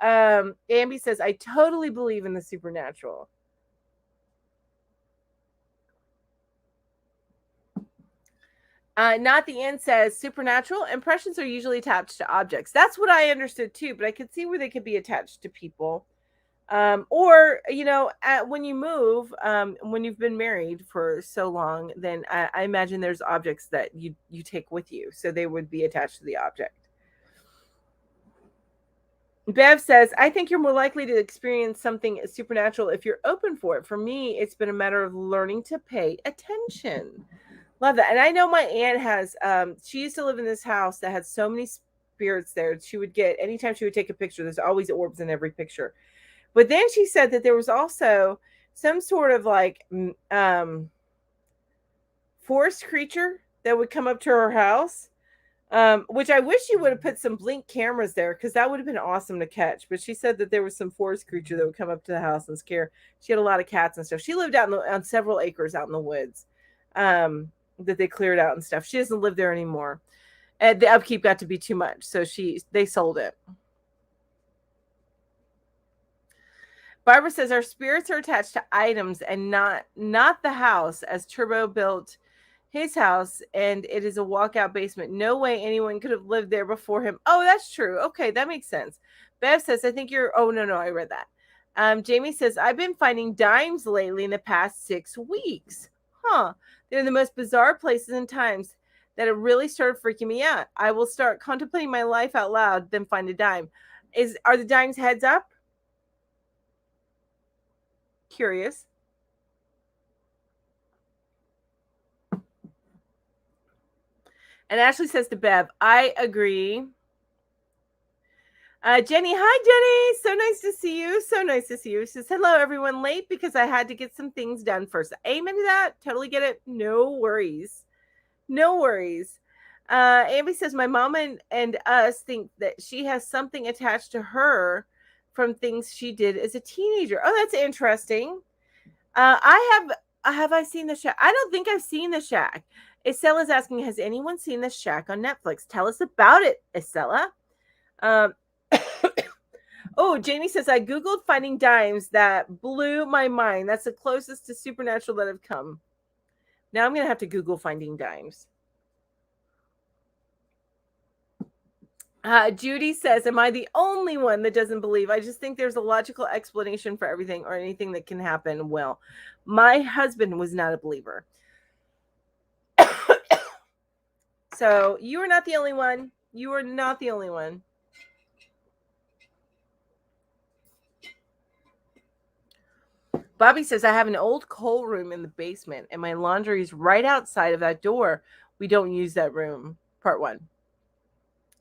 Amby says I totally believe in the supernatural. Not the end says supernatural impressions are usually attached to objects. That's what I understood too, but I could see where they could be attached to people. Or when you move, when you've been married for so long, then I imagine there's objects that you take with you, so they would be attached to the object. Bev says, I think you're more likely to experience something supernatural if you're open for it. For me, it's been a matter of learning to pay attention. Love that. And I know my aunt has, she used to live in this house that had so many spirits there. She would get, anytime she would take a picture, there's always orbs in every picture. But then she said that there was also some sort of like forest creature that would come up to her house, which I wish you would have put some blink cameras there because that would have been awesome to catch. But she said that there was some forest creature that would come up to the house and scare. She had a lot of cats and stuff. She lived out on several acres out in the woods. That they cleared out and stuff. She doesn't live there anymore. And the upkeep got to be too much, so they sold it. Barbara says our spirits are attached to items and not the house, as Turbo built his house and it is a walkout basement. No way anyone could have lived there before him. Oh, that's true. Okay, that makes sense. Bev says, I think you're, oh, no, I read that. Jamie says, I've been finding dimes lately in the past 6 weeks. Huh. They're in the most bizarre places and times that it really started freaking me out. I will start contemplating my life out loud, then find a dime. Are the dimes heads up? Curious. And Ashley says to Bev, I agree. Jenny, hi, Jenny. So nice to see you. So nice to see you. She says, hello, everyone. Late because I had to get some things done first. Amen to that. Totally get it. No worries. No worries. Amby says, my mom and us think that she has something attached to her from things she did as a teenager. Oh, that's interesting. Have I seen The Shack? I don't think I've seen The Shack. Estella's asking, has anyone seen The Shack on Netflix? Tell us about it, Estella. Oh, Jamie says, I Googled finding dimes. That blew my mind. That's the closest to supernatural that I've come. Now I'm going to have to Google finding dimes. Judy says, am I the only one that doesn't believe? I just think there's a logical explanation for everything or anything that can happen. Well, my husband was not a believer. So you are not the only one. You are not the only one. Bobby says, I have an old coal room in the basement and my laundry is right outside of that door. We don't use that room. Part 1.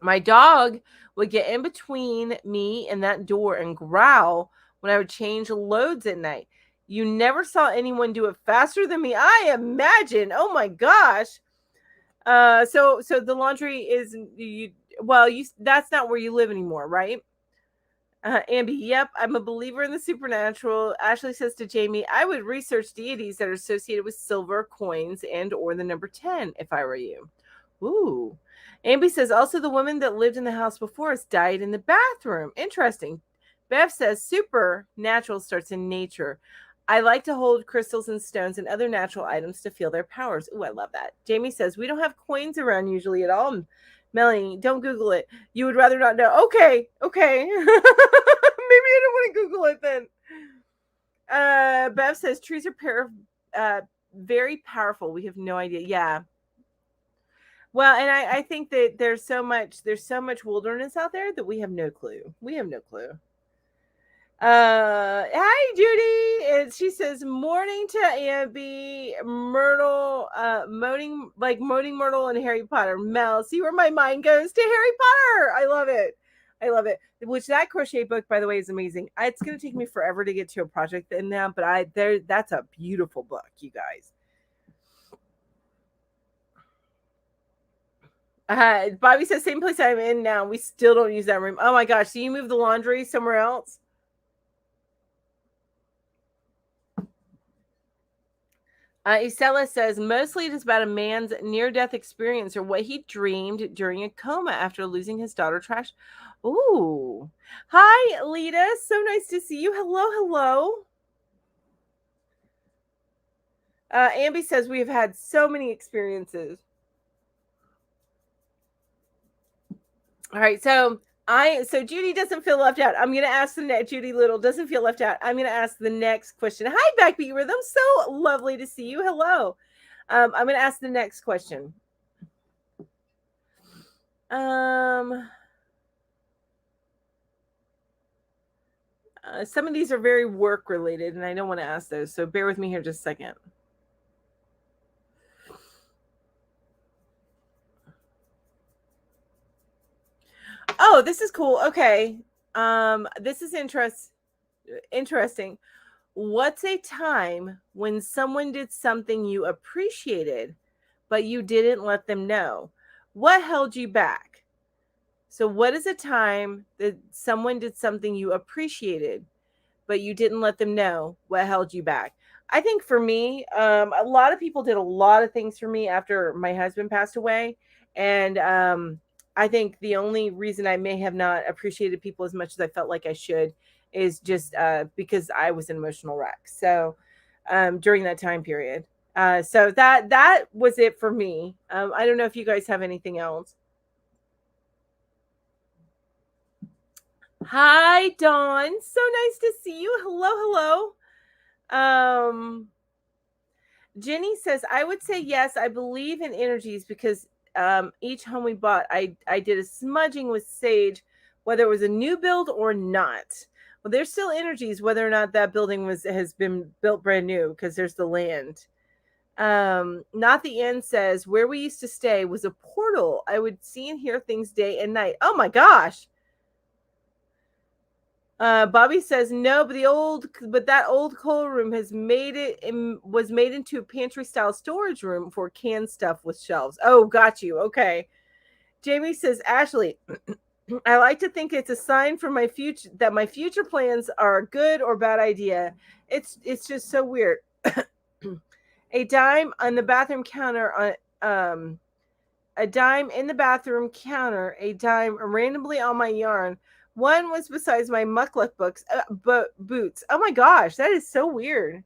My dog would get in between me and that door and growl when I would change loads at night. You never saw anyone do it faster than me, I imagine. Oh my gosh. So the laundry is that's not where you live anymore, right? Ambi, yep, I'm a believer in the supernatural. Ashley says to Jamie, I would research deities that are associated with silver coins and or the number 10 if I were you. Ooh. Ambi says, also the woman that lived in the house before us died in the bathroom. Interesting. Bev says, supernatural starts in nature. I like to hold crystals and stones and other natural items to feel their powers. Ooh, I love that. Jamie says, we don't have coins around usually at all. Melanie, don't Google it. You would rather not know. Okay. Maybe I don't want to Google it then. Bev says, trees are very powerful. We have no idea. Yeah. Well, and I think that there's so much wilderness out there that we have no clue. Hi Judy, and she says morning to Abby, Myrtle, moaning Myrtle and Harry Potter. Mel, see where my mind goes to Harry Potter. I love it. Which that crochet book, by the way, is amazing. It's going to take me forever to get to a project in now, but that's a beautiful book, you guys. Bobby says same place I'm in now. We still don't use that room. Oh my gosh! So you move the laundry somewhere else? Isela says, mostly it is about a man's near-death experience or what he dreamed during a coma after losing his daughter Trash. Ooh. Hi, Lita. So nice to see you. Hello. Ambi says, we have had so many experiences. All right, so Judy doesn't feel left out. I'm going to ask the next. Judy Little doesn't feel left out. I'm going to ask the next question. Hi, Backbeat Rhythm. So lovely to see you. Hello. I'm going to ask the next question. Some of these are very work related, and I don't want to ask those. So bear with me here just a second. Oh, this is cool. Okay. This is interesting. What's a time when someone did something you appreciated, but you didn't let them know? What held you back? So what is a time that someone did something you appreciated, but you didn't let them know? What held you back? I think for me, a lot of people did a lot of things for me after my husband passed away. And I think the only reason I may have not appreciated people as much as I felt like I should is just because I was an emotional wreck. So during that time period. So that was it for me. I don't know if you guys have anything else. Hi, Dawn. So nice to see you. Hello. Jenny says, I would say yes. I believe in energies because each home we bought, I did a smudging with sage, whether it was a new build or not. Well, there's still energies whether or not that building has been built brand new because there's the land. Not the end says, where we used to stay was a portal. I would see and hear things day and night. Oh my gosh. Bobby says no, but that old coal room was made into a pantry style storage room for canned stuff with shelves. Oh, got you. Okay. Jamie says, Ashley, I like to think it's a sign for my future that my future plans are a good or bad idea. It's just so weird. A dime on the bathroom counter a dime in the bathroom counter, a dime randomly on my yarn One was besides my muckluck books, boots. Oh my gosh, that is so weird.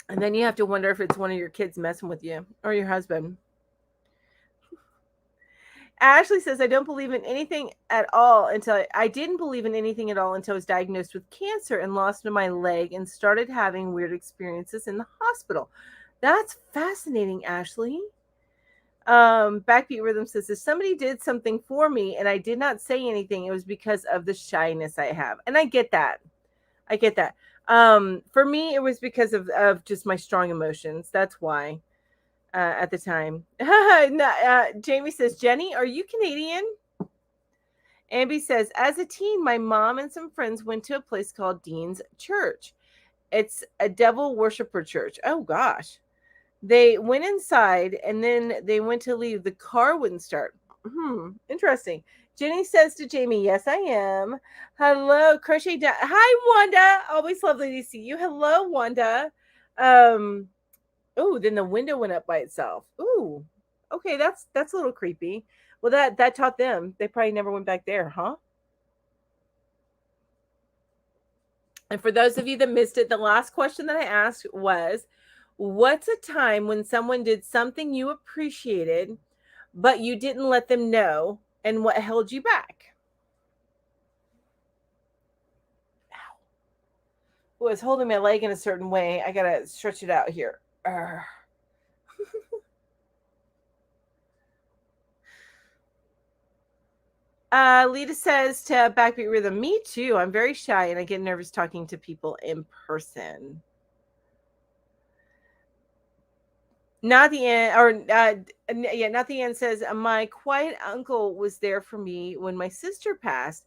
And then you have to wonder if it's one of your kids messing with you or your husband. Ashley says, I don't believe in anything at all until I didn't believe in anything at all until I was diagnosed with cancer and lost my leg and started having weird experiences in the hospital. That's fascinating, Ashley. Backbeat Rhythm says, if somebody did something for me and I did not say anything, it was because of the shyness I have. And I get that. I get that. For me, it was because of just my strong emotions. That's why. At the time. Jamie says, Jenny, are you Canadian? Amby says, as a teen, my mom and some friends went to a place called Dean's Church. It's a devil worshiper church. Oh, gosh. They went inside and then they went to leave. The car wouldn't start. Interesting. Jenny says to Jamie, yes, I am. Hello, Crochet. Hi, Wanda. Always lovely to see you. Hello, Wanda. Oh, then the window went up by itself. Ooh, okay, that's a little creepy. Well, that taught them. They probably never went back there, huh? And for those of you that missed it, the last question that I asked was, what's a time when someone did something you appreciated, but you didn't let them know, and what held you back? Ow. Well, it's holding my leg in a certain way. I gotta stretch it out here. Lita says to Backbeat Rhythm, me too. I'm very shy and I get nervous talking to people in person. Not the end, or not the end says, my quiet uncle was there for me when my sister passed.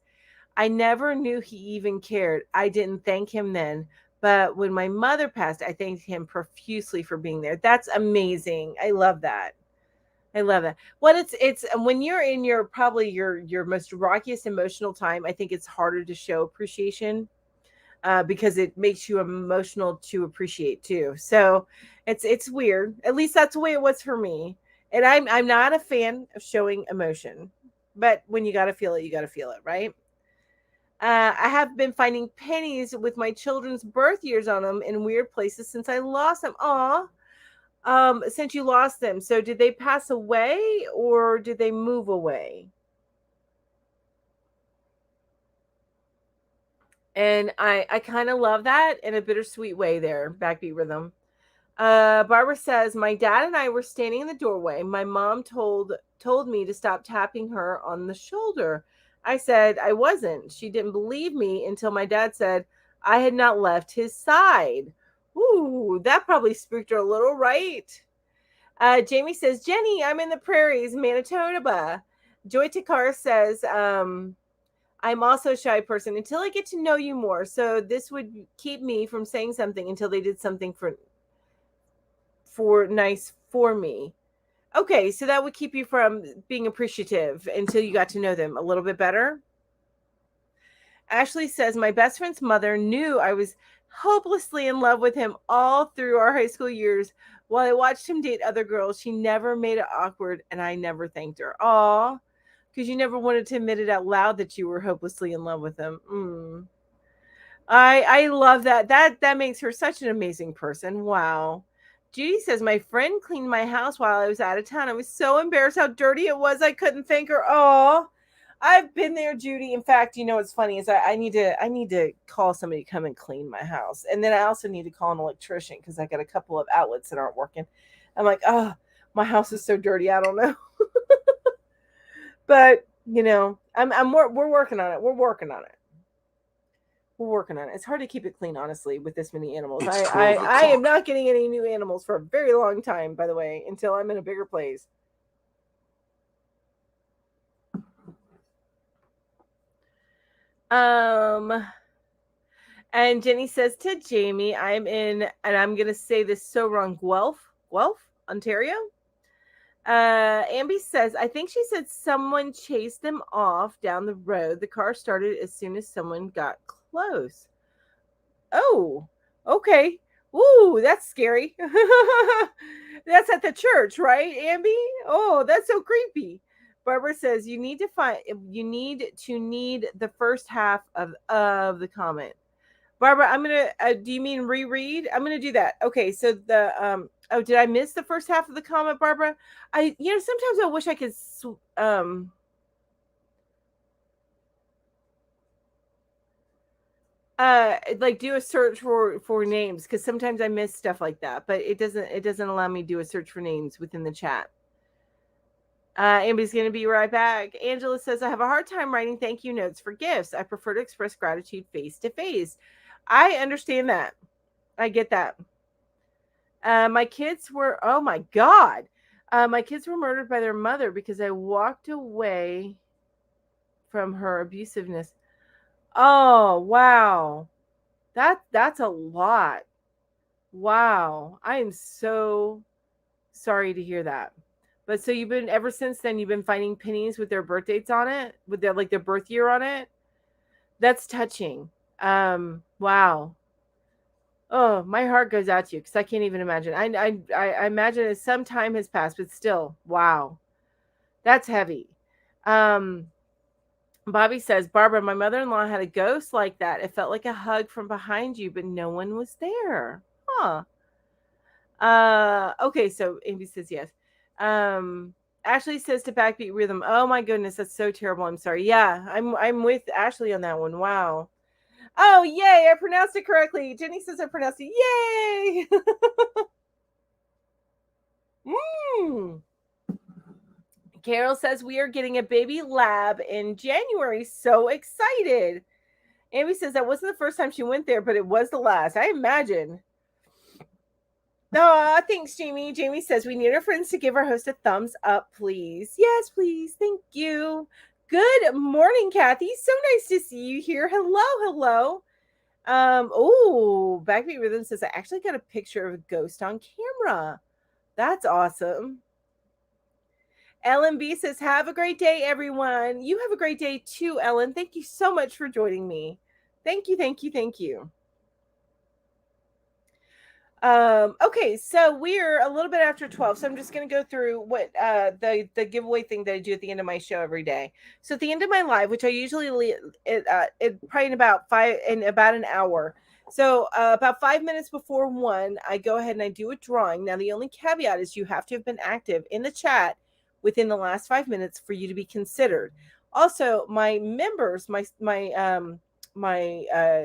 I never knew he even cared. I didn't thank him then. But when my mother passed, I thanked him profusely for being there. That's amazing. I love that. I love that. Well, it's when you're in your probably your most rockiest emotional time, I think it's harder to show appreciation because it makes you emotional to appreciate too. So it's weird. At least that's the way it was for me. And I'm not a fan of showing emotion, but when you got to feel it, you got to feel it, right? I have been finding pennies with my children's birth years on them in weird places since I lost them. Aw. Since you lost them, so did they pass away or did they move away? And I kind of love that in a bittersweet way there, Backbeat Rhythm. Barbara says, my dad and I were standing in the doorway. My mom told me to stop tapping her on the shoulder. I said I wasn't. She didn't believe me until my dad said I had not left his side. Ooh, that probably spooked her a little, right? Jamie says, Jenny, I'm in the prairies, Manitoba. Joy Takar says, I'm also a shy person until I get to know you more. So this would keep me from saying something until they did something for nice for me. Okay, so that would keep you from being appreciative until you got to know them a little bit better. Ashley says, my best friend's mother knew I was hopelessly in love with him all through our high school years. While I watched him date other girls, she never made it awkward, and I never thanked her. Aw, because you never wanted to admit it out loud that you were hopelessly in love with him. I love that. That makes her such an amazing person. Wow. Judy says, my friend cleaned my house while I was out of town. I was so embarrassed how dirty it was. I couldn't thank her. Oh, I've been there, Judy. In fact, you know what's funny is I need to call somebody to come and clean my house. And then I also need to call an electrician because I got a couple of outlets that aren't working. I'm like, oh, my house is so dirty. I don't know. But, you know, we're working on it. We're working on it. We're working on it. It's hard to keep it clean, honestly, with this many animals. I am not getting any new animals for a very long time, by the way, until I'm in a bigger place. And Jenny says to Jamie, I'm in, and I'm going to say this so wrong, Guelph, Ontario. Amby says, I think she said someone chased them off down the road. The car started as soon as someone got close. Oh, okay. Ooh, that's scary. That's at the church, right, Amby? Oh, that's so creepy. Barbara says you need to need the first half of the comment. Barbara, I'm gonna. Do you mean reread? I'm gonna do that. Okay, so the Oh, did I miss the first half of the comment, Barbara? Sometimes I wish I could like do a search for names, because sometimes I miss stuff like that, but it doesn't allow me to do a search for names within the chat. Amy's going to be right back. Angela says, I have a hard time writing thank you notes for gifts. I prefer to express gratitude face to face. I understand that. I get that. My kids were, oh my God. My kids were murdered by their mother because I walked away from her abusiveness. Oh, wow. That's a lot. Wow. I am so sorry to hear that. But so you've been, ever since then, you've been finding pennies with their birth dates on it, with their birth year on it. That's touching. Wow. Oh, my heart goes out to you, because I can't even imagine. I imagine that some time has passed, but still, wow. That's heavy. Bobby says, Barbara, my mother-in-law had a ghost like that. It felt like a hug from behind you, but no one was there. Huh. Okay, so Amy says yes. Ashley says to backbeat rhythm. Oh my goodness, that's so terrible. I'm sorry. Yeah, I'm with Ashley on that one. Wow. Oh, yay, I pronounced it correctly. Jenny says I pronounced it. Yay! Carol says we are getting a baby lab in January. So excited. Amy says that wasn't the first time she went there, but it was the last. I imagine. Oh, thanks, Jamie. Jamie says we need our friends to give our host a thumbs up, please. Yes, please. Thank you. Good morning, Kathy. So nice to see you here. Hello. Oh, Backbeat Rhythm says I actually got a picture of a ghost on camera. That's awesome. Ellen B says, have a great day, everyone. You have a great day too, Ellen. Thank you so much for joining me. Thank you. Okay, so we're a little bit after 12, so I'm just going to go through what the giveaway thing that I do at the end of my show every day. So at the end of my live, which I usually probably in about an hour. So about 5 minutes before 1, I go ahead and I do a drawing. Now the only caveat is you have to have been active in the chat within the last 5 minutes for you to be considered. Also, my members, my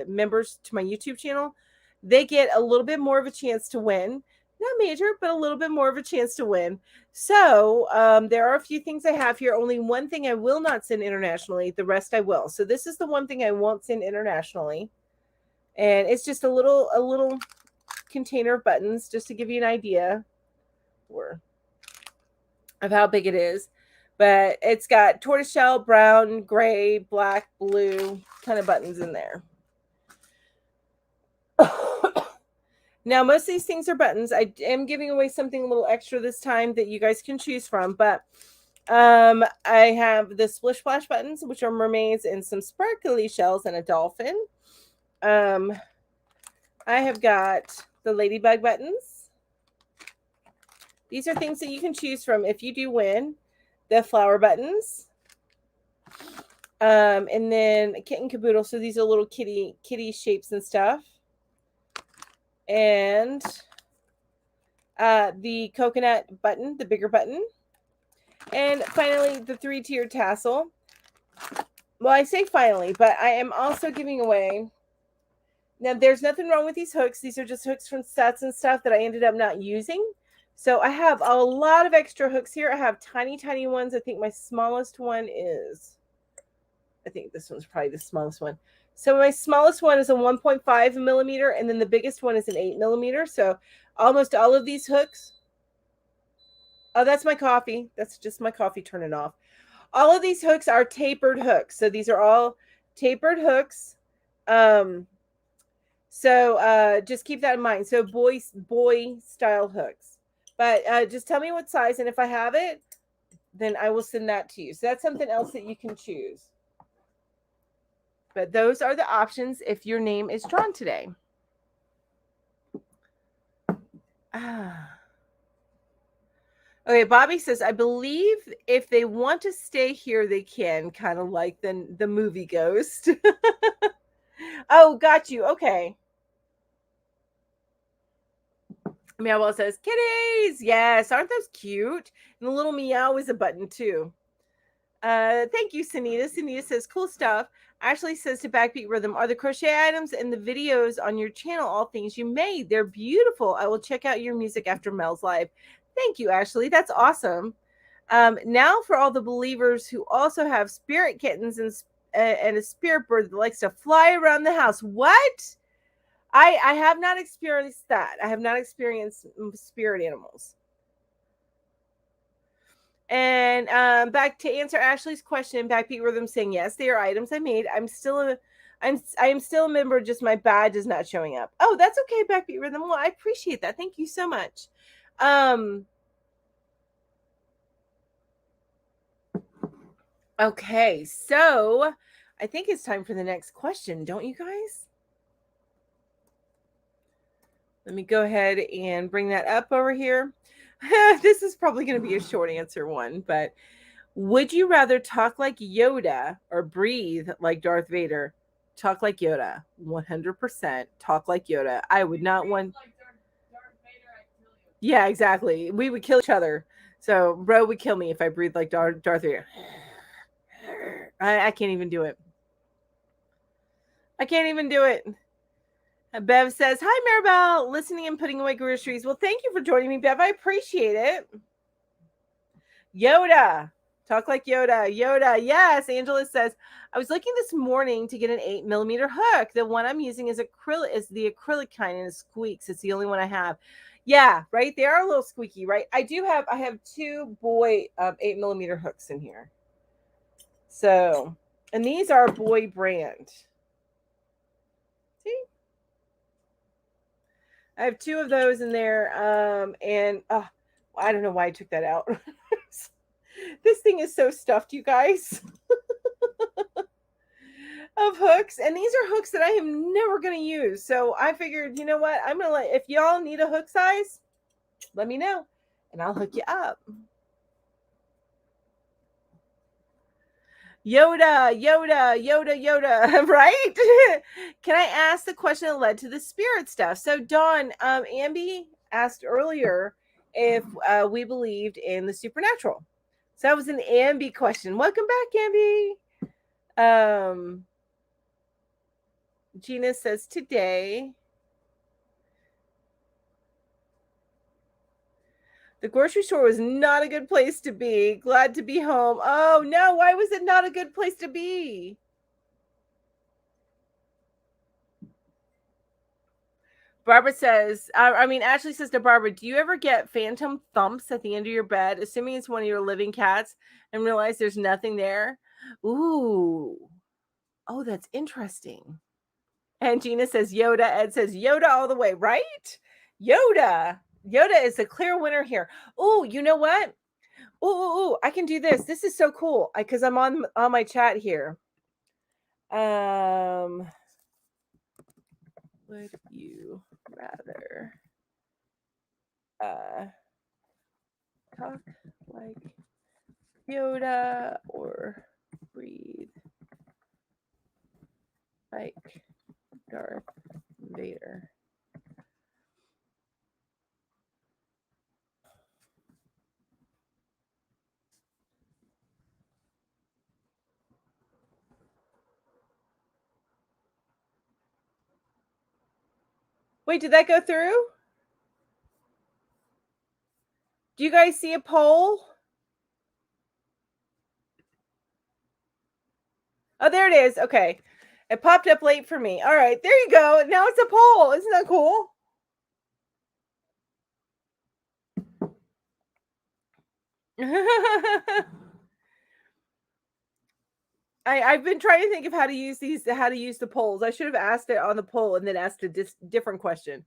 members to my YouTube channel, they get a little bit more of a chance to win. Not major, but a little bit more of a chance to win. So there are a few things I have here. Only one thing I will not send internationally. The rest I will. So this is the one thing I won't send internationally. And it's just a little container of buttons, just to give you an idea of how big it is. But it's got tortoiseshell, brown, gray, black, blue kind of buttons in there. Now, most of these things are buttons. I am giving away something a little extra this time that you guys can choose from. But I have the Splish Splash buttons, which are mermaids and some sparkly shells and a dolphin. I have got the ladybug buttons. These are things that you can choose from if you do win. The flower buttons. And then kitten caboodle. So these are little kitty shapes and stuff. And the coconut button, the bigger button. And finally, the 3-tiered tassel. Well, I say finally, but I am also giving away. Now, there's nothing wrong with these hooks. These are just hooks from sets and stuff that I ended up not using. So I have a lot of extra hooks here. I have tiny ones. I think my smallest one is, I think this one's probably the smallest one. So my smallest one is a 1.5 millimeter, and then the biggest one is an 8 millimeter. So almost all of these hooks. Oh, that's my coffee. That's just my coffee turning off. All of these hooks are tapered hooks. So these are all tapered hooks. So just keep that in mind. So boy style hooks. But just tell me what size, and if I have it, then I will send that to you. So that's something else that you can choose. But those are the options if your name is drawn today. Okay, Bobby says, I believe if they want to stay here, they can, kind of like the movie Ghost. Oh, got you. Okay. Meow says, kitties. Yes, aren't those cute? And the little meow is a button too. Thank you, Sunita. Sunita says, cool stuff. Ashley says to Backbeat Rhythm, are the crochet items and the videos on your channel all things you made? They're beautiful. I will check out your music after Mel's live. Thank you, Ashley. That's awesome. Now for all the believers who also have spirit kittens and a spirit bird that likes to fly around the house. What? I have not experienced that. I have not experienced spirit animals. And back to answer Ashley's question, Backbeat Rhythm saying yes, they are items I made. I am still a member, just my badge is not showing up. Oh, that's okay, Backbeat Rhythm. Well, I appreciate that. Thank you so much. Okay, so I think it's time for the next question, don't you guys? Let me go ahead and bring that up over here. This is probably going to be a short answer one, but would you rather talk like Yoda or breathe like Darth Vader? Talk like Yoda. 100% talk like Yoda. I would not want. Like Darth Vader, I'd kill you. Yeah, exactly. We would kill each other. So, bro would kill me if I breathed like Darth Vader. I can't even do it. I can't even do it. Bev says, hi, Maribel. Listening and putting away groceries. Well, thank you for joining me, Bev. I appreciate it. Yoda. Talk like Yoda. Yoda. Yes. Angela says, I was looking this morning to get an 8mm hook. The one I'm using is the acrylic kind and it squeaks. It's the only one I have. Yeah, right. They are a little squeaky, right? I have two boy 8mm hooks in here. So, and these are boy brand. See? I have two of those in there. And I don't know why I took that out. This thing is so stuffed, you guys. Of hooks, and these are hooks that I am never going to use. So I figured, you know what? I'm going to if y'all need a hook size, let me know and I'll hook you up. Yoda, Yoda, Yoda, Yoda, right? Can I ask the question that led to the spirit stuff? So Dawn, Ambi asked earlier if we believed in the supernatural. So that was an Ambi question. Welcome back, Ambi. Gina says today. The grocery store was not a good place to be. Glad to be home. Oh no, why was it not a good place to be? Barbara says, Ashley says to Barbara, do you ever get phantom thumps at the end of your bed, assuming it's one of your living cats, and realize there's nothing there? Ooh. Oh, that's interesting. And Gina says Yoda. Ed says Yoda all the way, right? Yoda. Yoda is a clear winner here. Oh, you know what? Oh, I can do this. This is so cool because I'm on my chat here. Would you rather talk like Yoda or breathe like Darth Vader? Wait, did that go through? Do you guys see a poll? Oh, there it is. Okay. It popped up late for me. All right. There you go. Now it's a poll. Isn't that cool? I've been trying to think of how to use the polls. I should have asked it on the poll and then asked a different question.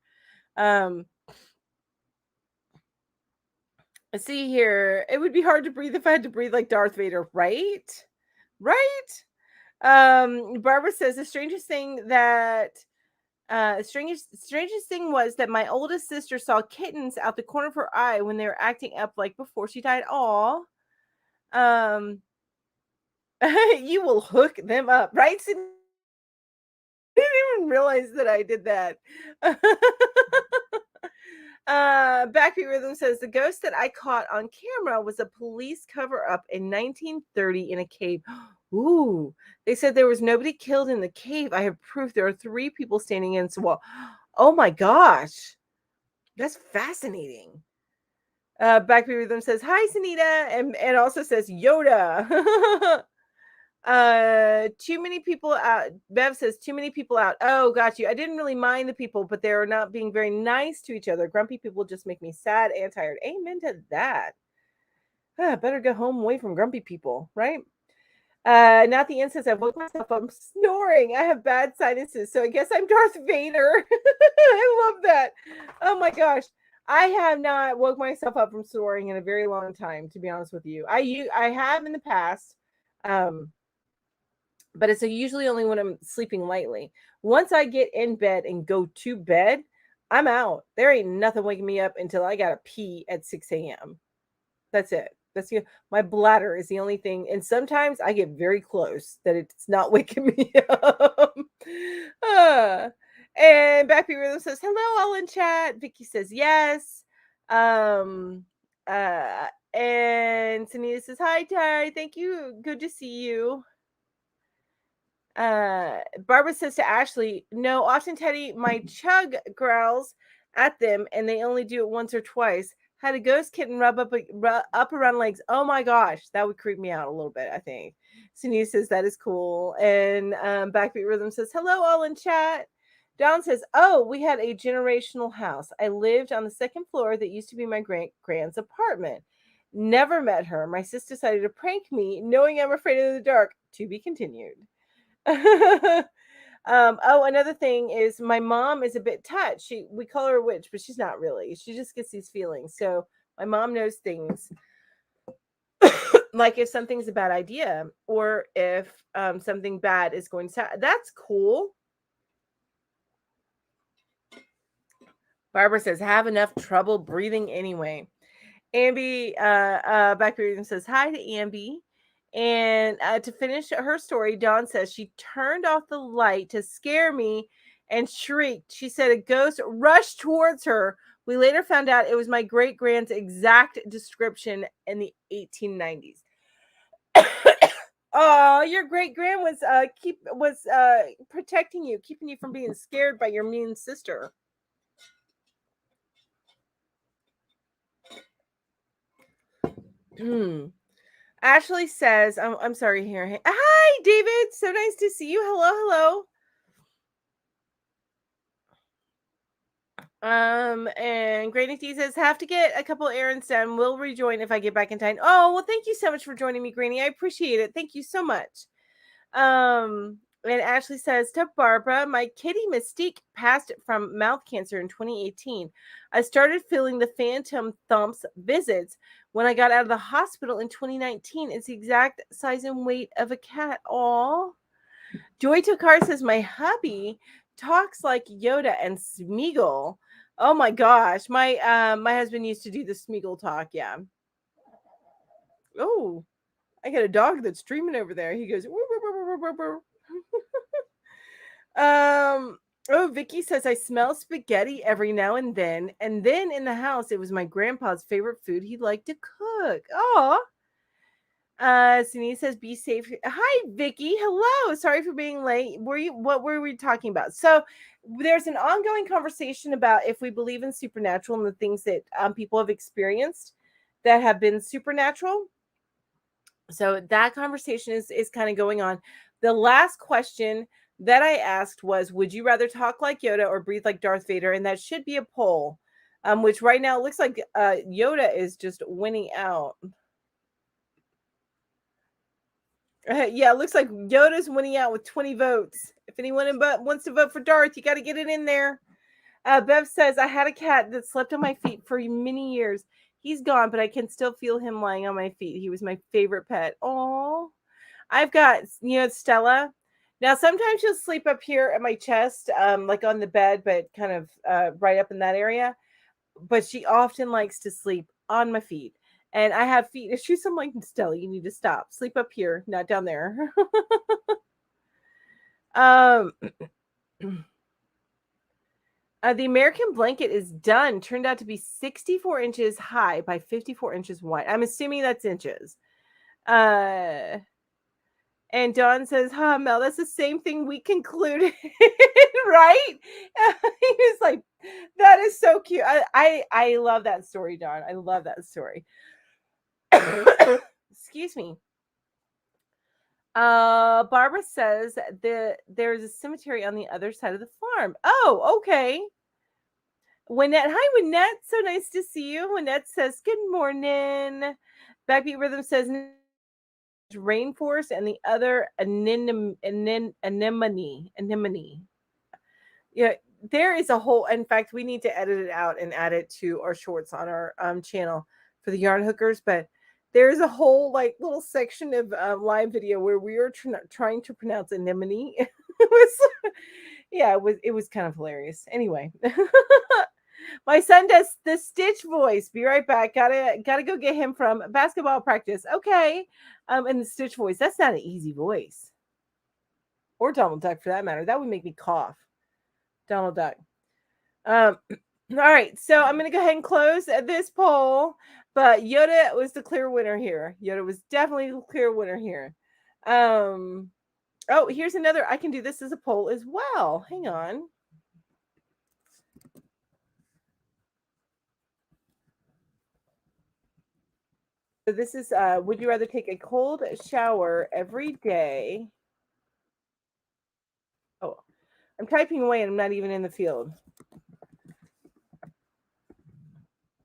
See here, it would be hard to breathe if I had to breathe like Darth Vader, right? Right? Barbara says the strangest thing that Strangest thing was that my oldest sister saw kittens out the corner of her eye when they were acting up like before she died. Aw. You will hook them up, right? I didn't even realize that I did that. Backbeat Rhythm says the ghost that I caught on camera was a police cover up in 1930 in a cave. Ooh, they said there was nobody killed in the cave. I have proof there are 3 people standing in the wall. Oh my gosh, that's fascinating. Backbeat Rhythm says hi, Sunita, and also says Yoda. Too many people out. Bev says too many people out. Oh, got you. I didn't really mind the people, but they're not being very nice to each other. Grumpy people just make me sad and tired. Amen to that. Better go home away from grumpy people, right? Not the instance. I woke myself up. I'm snoring. I have bad sinuses, so I guess I'm Darth Vader. I love that. Oh my gosh. I have not woke myself up from snoring in a very long time, to be honest with you. I have in the past. But it's usually only when I'm sleeping lightly. Once I get in bed and go to bed, I'm out. There ain't nothing waking me up until I gotta pee at 6 a.m. That's it. My bladder is the only thing. And sometimes I get very close that it's not waking me up. And Backbeat Rhythm says, hello, all in chat. Vicky says yes. And Sunita says, hi, Ty. Thank you. Good to see you. Barbara says to Ashley, no, often Teddy, my chug growls at them and they only do it once or twice. Had a ghost kitten rub up around legs. Oh my gosh, that would creep me out a little bit, I think. Sunita says that is cool. And Backbeat Rhythm says, hello, all in chat. Dawn says, oh, we had a generational house. I lived on the 2nd floor that used to be my grand's apartment. Never met her. My sis decided to prank me, knowing I'm afraid of the dark. To be continued. Another thing is my mom is a bit touched. We call her a witch, but she's not really. She just gets these feelings. So my mom knows things like if something's a bad idea or if something bad is going to happen. That's cool. Barbara says, have enough trouble breathing anyway. Ambi back says hi to Ambi. And to finish her story, Dawn says she turned off the light to scare me and shrieked. She said a ghost rushed towards her. We later found out it was my great-grand's exact description in the 1890s. Oh, your great-grand was protecting you, keeping you from being scared by your mean sister. Ashley says, I'm sorry here. Hi, David. So nice to see you. Hello. And Granny D says, have to get a couple errands done. We'll rejoin if I get back in time. Oh, well, thank you so much for joining me, Granny. I appreciate it. Thank you so much. And Ashley says to Barbara, my kitty Mystique passed from mouth cancer in 2018. I started feeling the phantom thumps visits when I got out of the hospital in 2019. It's the exact size and weight of a cat. Aw. Joy Tokar says my hubby talks like Yoda and Smeagol. Oh my gosh. My husband used to do the Smeagol talk. Yeah. Oh, I got a dog that's dreaming over there. He goes, oh, Vicky says I smell spaghetti every now and then in the house it was my grandpa's favorite food he liked to cook. Oh, Sunita says be safe. Hi, Vicky. Hello. Sorry for being late. What were we talking about? So there's an ongoing conversation about if we believe in supernatural and the things that people have experienced that have been supernatural. So that conversation is kind of going on. The last question that I asked was, would you rather talk like Yoda or breathe like Darth Vader? And that should be a poll, which right now it looks like Yoda is just winning out. Yeah, it looks like Yoda's winning out with 20 votes. If anyone wants to vote for Darth, you got to get it in there. Bev says, I had a cat that slept on my feet for many years. He's gone, but I can still feel him lying on my feet. He was my favorite pet. Oh, I've got, Stella. Now, sometimes she'll sleep up here at my chest, like on the bed, but kind of right up in that area. But she often likes to sleep on my feet. And I have feet issues. I'm like, Stella, you need to stop. Sleep up here, not down there. um, the American blanket is done. Turned out to be 64 inches high by 54 inches wide. I'm assuming that's inches. And Dawn says, "Huh, Mel, that's the same thing we concluded, right?" He was like, "That is so cute." I love that story, Dawn. I love that story. Excuse me. Barbara says that there's a cemetery on the other side of the farm. Oh, okay. Wynette, hi Wynette. So nice to see you. Wynette says, "Good morning." Backbeat Rhythm says rainforest and the other anemone. Yeah, there is a whole. In fact, we need to edit it out and add it to our shorts on our channel for the yarn hookers. But there's a whole like little section of live video where we are trying to pronounce anemone. It was, yeah, it was kind of hilarious. Anyway. My son does the Stitch voice. Be right back. Gotta go get him from basketball practice. Okay. And the Stitch voice. That's not an easy voice. Or Donald Duck for that matter. That would make me cough. Donald Duck. All right. So I'm gonna go ahead and close this poll. But Yoda was the clear winner here. Yoda was definitely the clear winner here. Oh, here's another. I can do this as a poll as well. Hang on. So this is would you rather take a cold shower every day? Oh, I'm typing away and I'm not even in the field.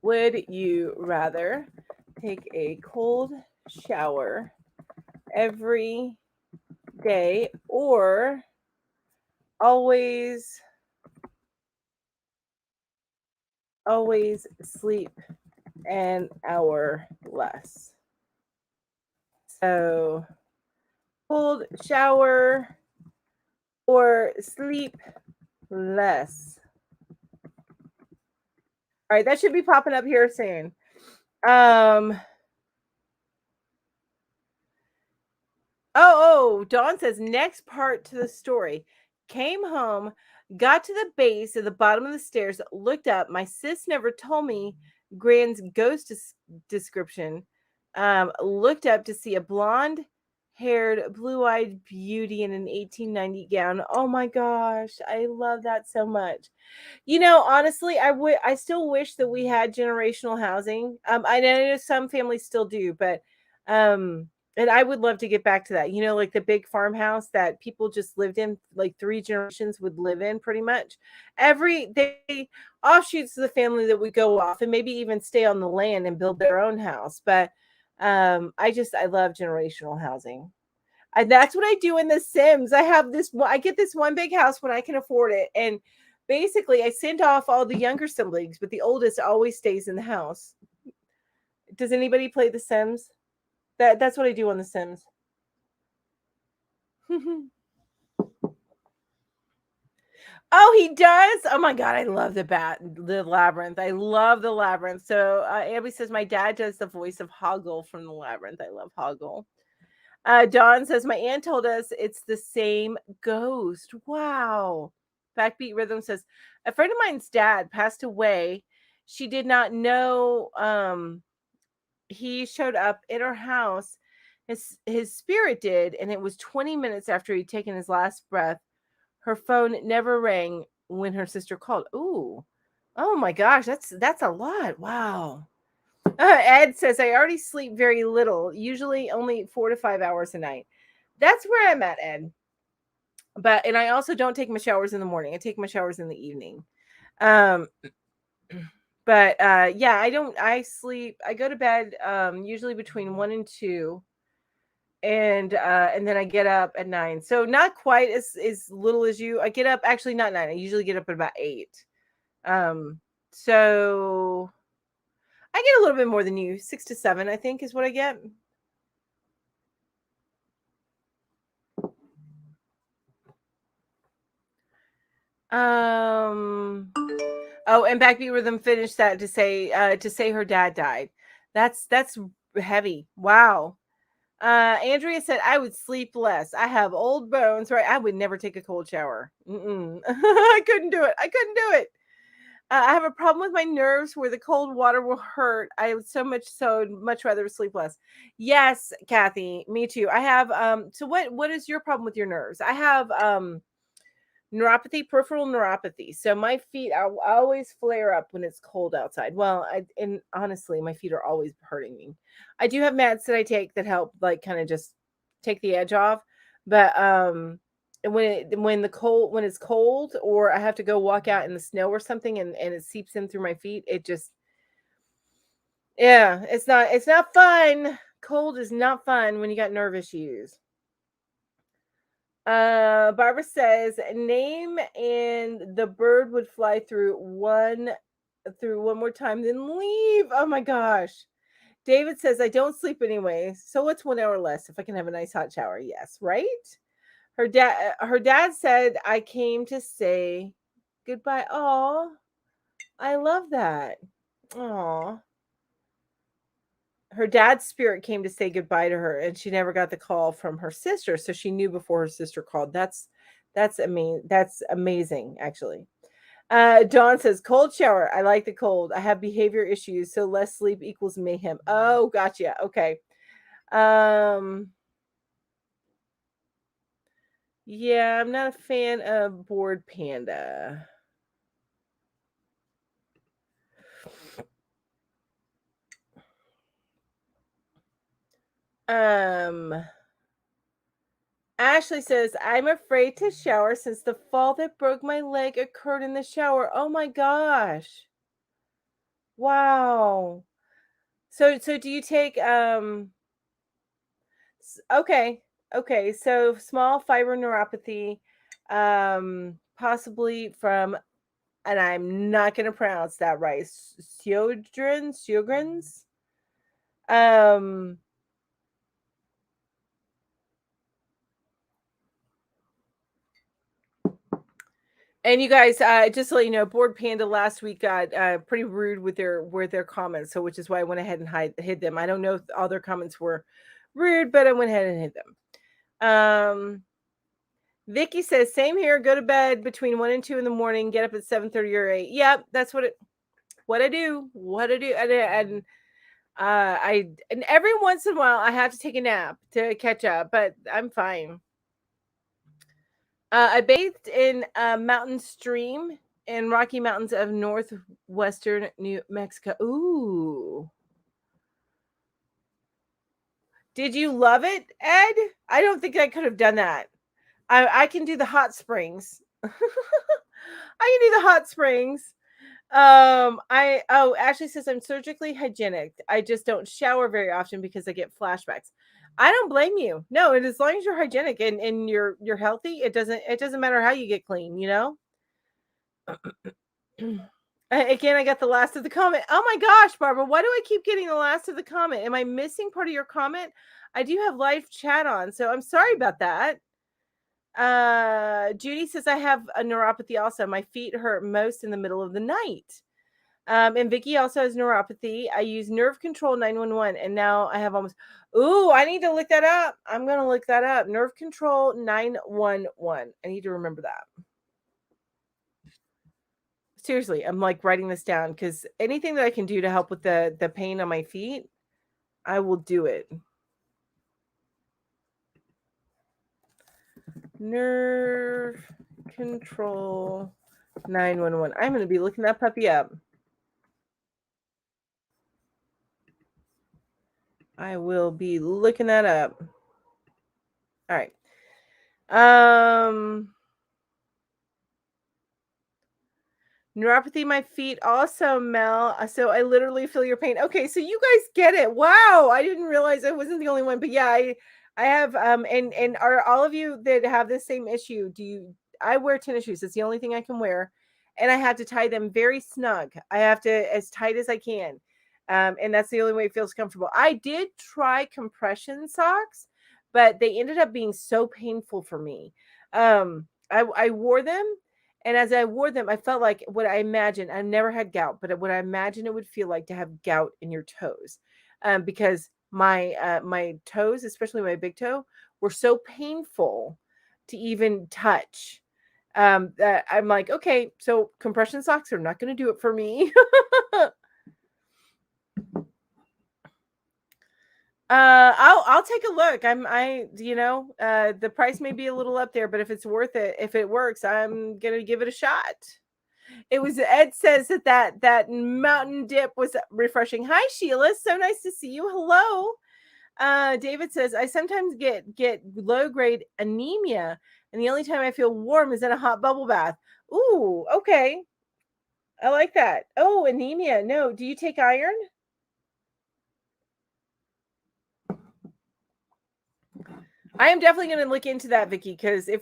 Would you rather take a cold shower every day or always sleep an hour less? So cold shower or sleep less. All right, that should be popping up here soon. Dawn says next part to the story. Came home, got to the base at the bottom of the stairs, looked up. My sis never told me Gran's ghost description. Looked up to see a blonde haired, blue eyed beauty in an 1890 gown. Oh my gosh, I love that so much. Honestly, I still wish that we had generational housing. I know some families still do, but and I would love to get back to that. Like the big farmhouse that people just lived in, like 3 generations would live in pretty much. They offshoots of the family that would go off and maybe even stay on the land and build their own house. But I love generational housing. And that's what I do in The Sims. I get this one big house when I can afford it. And basically I send off all the younger siblings, but the oldest always stays in the house. Does anybody play The Sims? That's what I do on The Sims. Oh, he does. Oh my god, I love the labyrinth. I love the labyrinth. So Abby says my dad does the voice of Hoggle from the labyrinth. I love Hoggle. Dawn says my aunt told us it's the same ghost. Wow. Backbeat Rhythm says a friend of mine's dad passed away. She did not know he showed up in her house. His spirit did, and it was 20 minutes after he'd taken his last breath. Her phone never rang when her sister called. Ooh. Oh my gosh, that's a lot. Wow. Ed says I already sleep very little, usually only 4 to 5 hours a night. That's where I'm at, Ed. And I also don't take my showers in the morning. I take my showers in the evening. Um but yeah, I go to bed usually between 1 and 2, and then I get up at 9. So not quite as little as you. I get up, actually not 9. I usually get up at about 8. So I get a little bit more than you. 6 to 7, I think, is what I get. Oh, and Backbeat Rhythm finished that to say her dad died. That's heavy. Wow. Andrea said I would sleep less. I have old bones, right? I would never take a cold shower. I couldn't do it. I couldn't do it. I have a problem with my nerves where the cold water will hurt. I would so much rather sleep less. Yes, Kathy, me too. I have so what is your problem with your nerves? I have neuropathy, peripheral neuropathy. So my feet I always flare up when it's cold outside. Well, and honestly, my feet are always hurting me. I do have meds that I take that help like kind of just take the edge off, but when it's cold or I have to go walk out in the snow or something and it seeps in through my feet, it just yeah, it's not fun. Cold is not fun when you got nerve issues. Barbara says, name and the bird would fly through one more time, then leave. Oh my gosh. David says, I don't sleep anyway. So what's 1 hour less if I can have a nice hot shower? Yes, right? Her dad said, I came to say goodbye. Oh, I love that. Oh. Her dad's spirit came to say goodbye to her and she never got the call from her sister, so she knew before her sister called. That's amazing actually. Dawn says cold shower. I like the cold. I have behavior issues, so less sleep equals mayhem. Oh, gotcha. Okay. Yeah, I'm not a fan of bored panda. um Ashley says, I'm afraid to shower since the fall that broke my leg occurred in the shower. Oh my gosh. Wow. So do you take okay. Okay. So small fiber neuropathy, possibly from, and I'm not going to pronounce that right. Sjogren's. Um And you guys, just to let you know, Board Panda last week got pretty rude with their comments, so which is why I went ahead and hid them. I don't know if all their comments were rude, but I went ahead and hid them. Vicky says, "Same here. Go to bed between 1 and 2 in the morning. Get up at 7:30 or 8." Yep, that's what I do. What I do, and every once in a while I have to take a nap to catch up, but I'm fine. I bathed in a mountain stream in Rocky Mountains of northwestern New Mexico. Ooh. Did you love it, Ed? I don't think I could have done that. I can do the hot springs. I can do the hot springs. Ashley says I'm surgically hygienic. I just don't shower very often because I get flashbacks. I don't blame you. No, and as long as you're hygienic and you're healthy, it doesn't matter how you get clean, you know? Again, I got the last of the comment. Oh my gosh, Barbara, why do I keep getting the last of the comment? Am I missing part of your comment? I do have live chat on, so I'm sorry about that. Judy says I have a neuropathy also. My feet hurt most in the middle of the night. And Vicky also has neuropathy. I use Nerve Control 911, and now I have almost. Ooh, I need to look that up. I'm gonna look that up. Nerve Control 911. I need to remember that. Seriously, I'm like writing this down because anything that I can do to help with the pain on my feet, I will do it. Nerve Control 911. I'm going to be looking that puppy up. I will be looking that up. All right. Neuropathy, my feet also, Mel. So I literally feel your pain. Okay, so you guys get it. Wow, I didn't realize I wasn't the only one. But yeah, I have and are all of you that have this same issue? I wear tennis shoes. It's the only thing I can wear, and I have to tie them very snug. I have to as tight as I can, and that's the only way it feels comfortable. I did try compression socks, but they ended up being so painful for me. I wore them And as I wore them, I felt like what I imagined. I never had gout, but what I imagine it would feel like to have gout in your toes, because my toes, especially my big toe, were so painful to even touch. That I'm like, okay, so compression socks are not going to do it for me. I'll take a look. The price may be a little up there, but if it's worth it, if it works, I'm gonna give it a shot. It was Ed says that mountain dip was refreshing. Hi Sheila, so nice to see you. Hello. David says I sometimes get low grade anemia, and the only time I feel warm is in a hot bubble bath. Ooh, okay. I like that. Oh, anemia. No, do you take iron? I am definitely going to look into that, Vicky, because it'll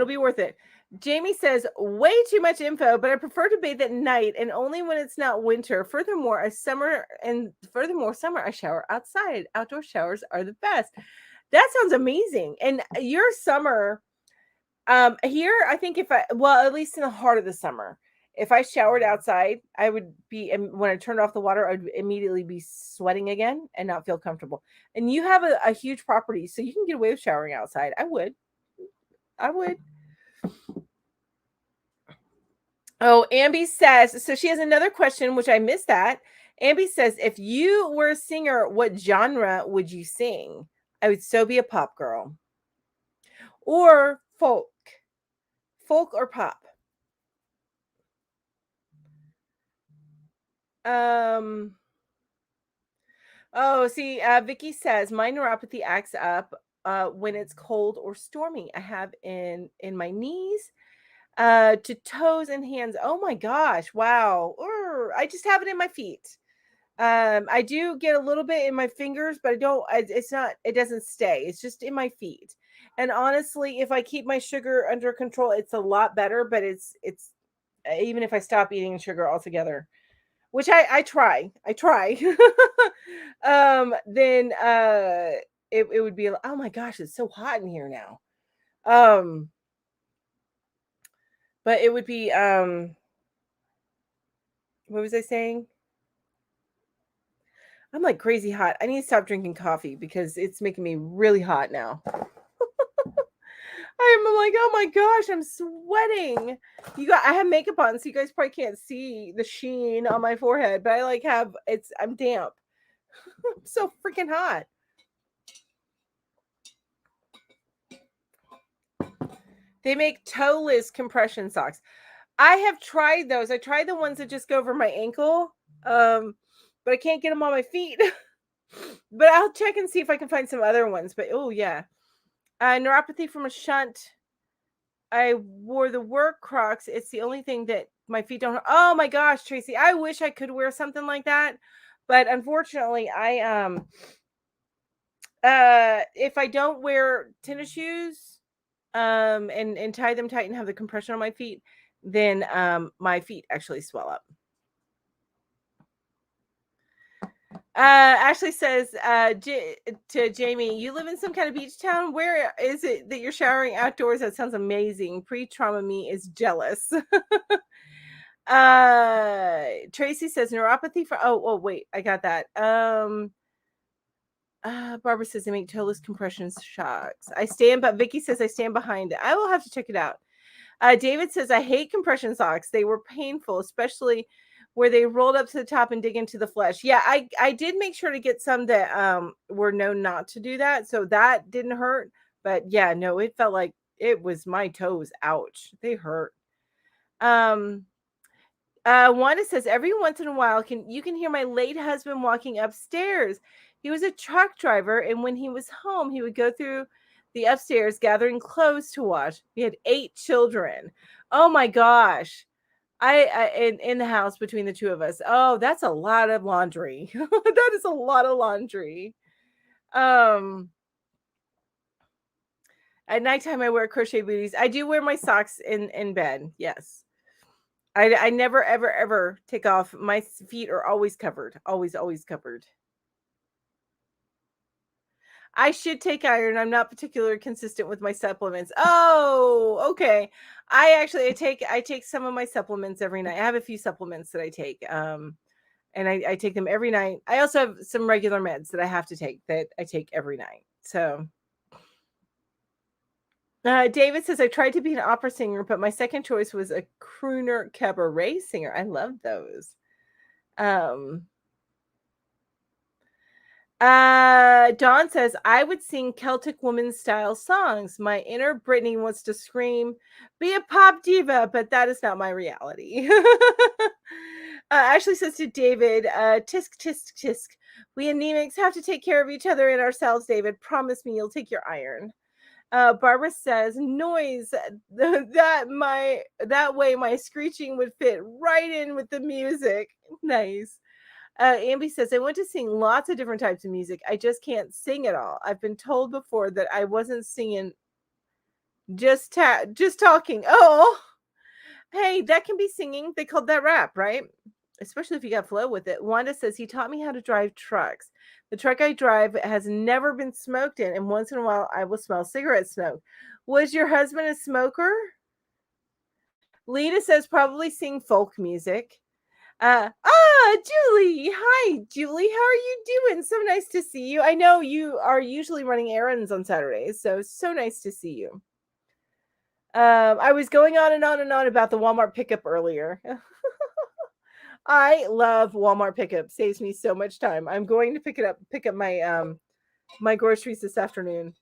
be worth it. Jamie says way too much info, but I prefer to bathe at night and only when it's not winter. Furthermore, summer I shower outside. Outdoor showers are the best. That sounds amazing. And your summer, here, I think at least in the heart of the summer, if I showered outside, I would be, and when I turned off the water, I'd immediately be sweating again and not feel comfortable. And you have a huge property, so you can get away with showering outside. I would. Oh, Ambi says, so she has another question, which I missed that. Ambi says, if you were a singer, what genre would you sing? I would so be a pop girl. Or folk. Folk or pop. Oh, see, Vicky says my neuropathy acts up when it's cold or stormy. I have in my knees, to toes and hands. Oh my gosh! Wow, I just have it in my feet. I do get a little bit in my fingers, but I don't. It's not. It doesn't stay. It's just in my feet. And honestly, if I keep my sugar under control, it's a lot better. But it's even if I stop eating sugar altogether, which I try. Then it would be, oh my gosh, it's so hot in here now. But it would be what was I saying? I'm like crazy hot. I need to stop drinking coffee because it's making me really hot now. I'm like, oh my gosh, I'm sweating. I have makeup on, so you guys probably can't see the sheen on my forehead, but I'm damp. I'm so freaking hot. They make toeless compression socks. I have tried those. I tried the ones that just go over my ankle, but I can't get them on my feet. But I'll check and see if I can find some other ones. But oh yeah, neuropathy from a shunt. I wore the work Crocs. It's the only thing that my feet don't. Oh my gosh, Tracy, I wish I could wear something like that, but unfortunately, if I don't wear tennis shoes, and tie them tight and have the compression on my feet, then my feet actually swell up. Ashley says to Jamie, you live in some kind of beach town. Where is it that you're showering outdoors? That sounds amazing. Pre-trauma me is jealous. Tracy says neuropathy for wait, I got that. Barbara says they make toeless compression shocks. But Vicky says I stand behind it. I will have to check it out. David says I hate compression socks. They were painful, especially where they rolled up to the top and dig into the flesh. Yeah, I did make sure to get some that were known not to do that, so that didn't hurt. But yeah, no, it felt like it was my toes. Ouch, they hurt. Wanda says every once in a while you can hear my late husband walking upstairs. He was a truck driver, and when he was home, he would go through the upstairs gathering clothes to wash. We had 8 children. Oh my gosh. In the house between the two of us. Oh, that's a lot of laundry. That is a lot of laundry. At nighttime I wear crochet booties. I do wear my socks in bed. Yes. I never ever take off. My feet are always covered. Always covered. I should take iron. I'm not particularly consistent with my supplements. Oh, okay. I take some of my supplements every night. I have a few supplements that I take. And I take them every night. I also have some regular meds that I have to take that I take every night. So David says, I tried to be an opera singer, but my second choice was a crooner cabaret singer. I love those. Dawn says, I would sing Celtic woman style songs. My inner Brittany wants to scream, be a pop diva, but that is not my reality. Ashley says to David, tisk, tisk, tisk. We anemics have to take care of each other and ourselves, David. Promise me you'll take your iron. Barbara says, noise, that way my screeching would fit right in with the music. Nice. Amby says, I want to sing lots of different types of music. I just can't sing it all. I've been told before that I wasn't singing, just talking. Oh, hey, that can be singing. They called that rap, right? Especially if you got flow with it. Wanda says, he taught me how to drive trucks. The truck I drive has never been smoked in, and once in a while I will smell cigarette smoke. Was your husband a smoker? Lita says, probably sing folk music. Julie. Hi, Julie. How are you doing? So nice to see you. I know you are usually running errands on Saturdays, so nice to see you. I was going on and on and on about the Walmart pickup earlier. I love Walmart pickup. Saves me so much time. I'm going to pick up my my groceries this afternoon.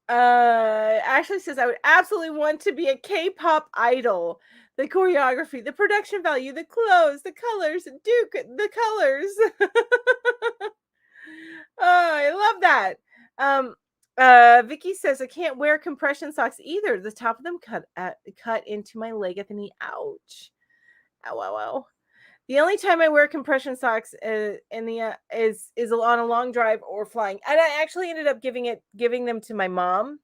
Ashley says, I would absolutely want to be a K-pop idol. The choreography, the production value, the clothes, the colors, Duke, the colors. Oh, I love that. Vicky says, I can't wear compression socks either. The top of them cut into my leg at the knee. Ouch. Ow, ow, ow. The only time I wear compression socks is on a long drive or flying. And I actually ended up giving them to my mom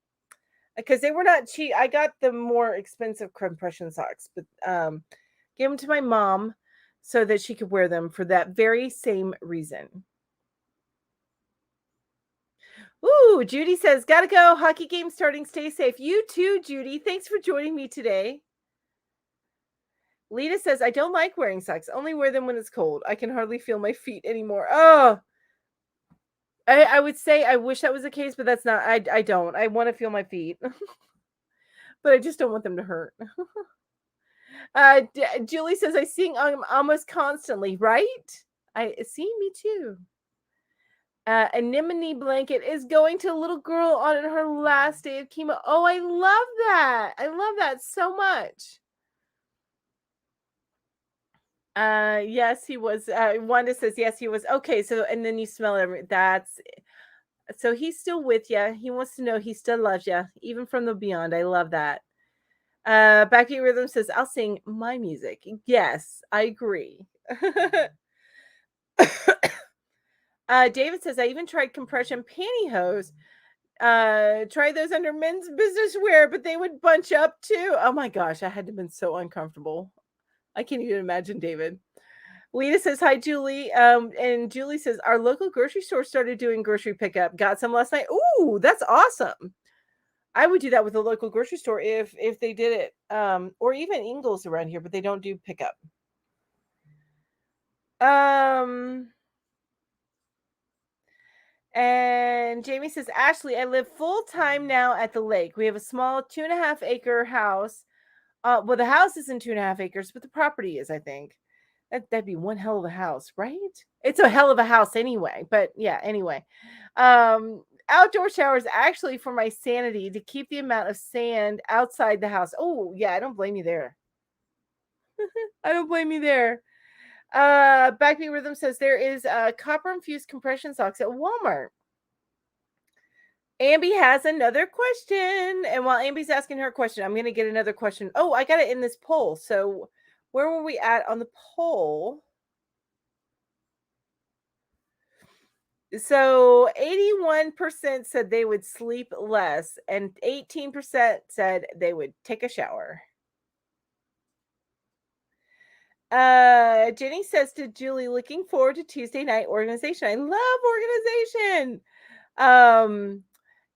because they were not cheap. I got the more expensive compression socks, but gave them to my mom so that she could wear them for that very same reason. Ooh, Judy says, gotta go. Hockey game starting. Stay safe. You too, Judy. Thanks for joining me today. Lita says, I don't like wearing socks. Only wear them when it's cold. I can hardly feel my feet anymore. Oh, I would say I wish that was the case, but that's not. I don't. I want to feel my feet, but I just don't want them to hurt. Julie says, I sing almost constantly, right? I see, me too. Anemone blanket is going to a little girl on her last day of chemo. Oh, I love that. I love that so much. Yes, he was. Wanda says, yes, he was. Okay, so, and then you smell that's, so he's still with you. He wants to know he still loves you, even from the beyond. I love that. Backbeat Rhythm says, I'll sing my music. Yes, I agree. David says, I even tried compression pantyhose. Try those under men's business wear, but they would bunch up too. Oh my gosh, I had to have been so uncomfortable. I can't even imagine, David. Lita says, hi, Julie. And Julie says, our local grocery store started doing grocery pickup. Got some last night. Ooh, that's awesome. I would do that with a local grocery store if they did it. Or even Ingles around here, but they don't do pickup. And Jamie says, Ashley, I live full time now at the lake. We have a small 2.5 acre house. Well, the house isn't 2.5 acres, but the property is, I think. That'd be one hell of a house, right? It's a hell of a house anyway. But yeah, anyway. Outdoor showers actually for my sanity to keep the amount of sand outside the house. Oh, yeah, I don't blame you there. I don't blame you there. Backbeat Rhythm says there is copper infused compression socks at Walmart. Amby has another question. And while Amby's asking her question, I'm going to get another question. Oh, I got it in this poll. So where were we at on the poll? So 81% said they would sleep less, and 18% said they would take a shower. Jenny says to Julie, looking forward to Tuesday night organization. I love organization.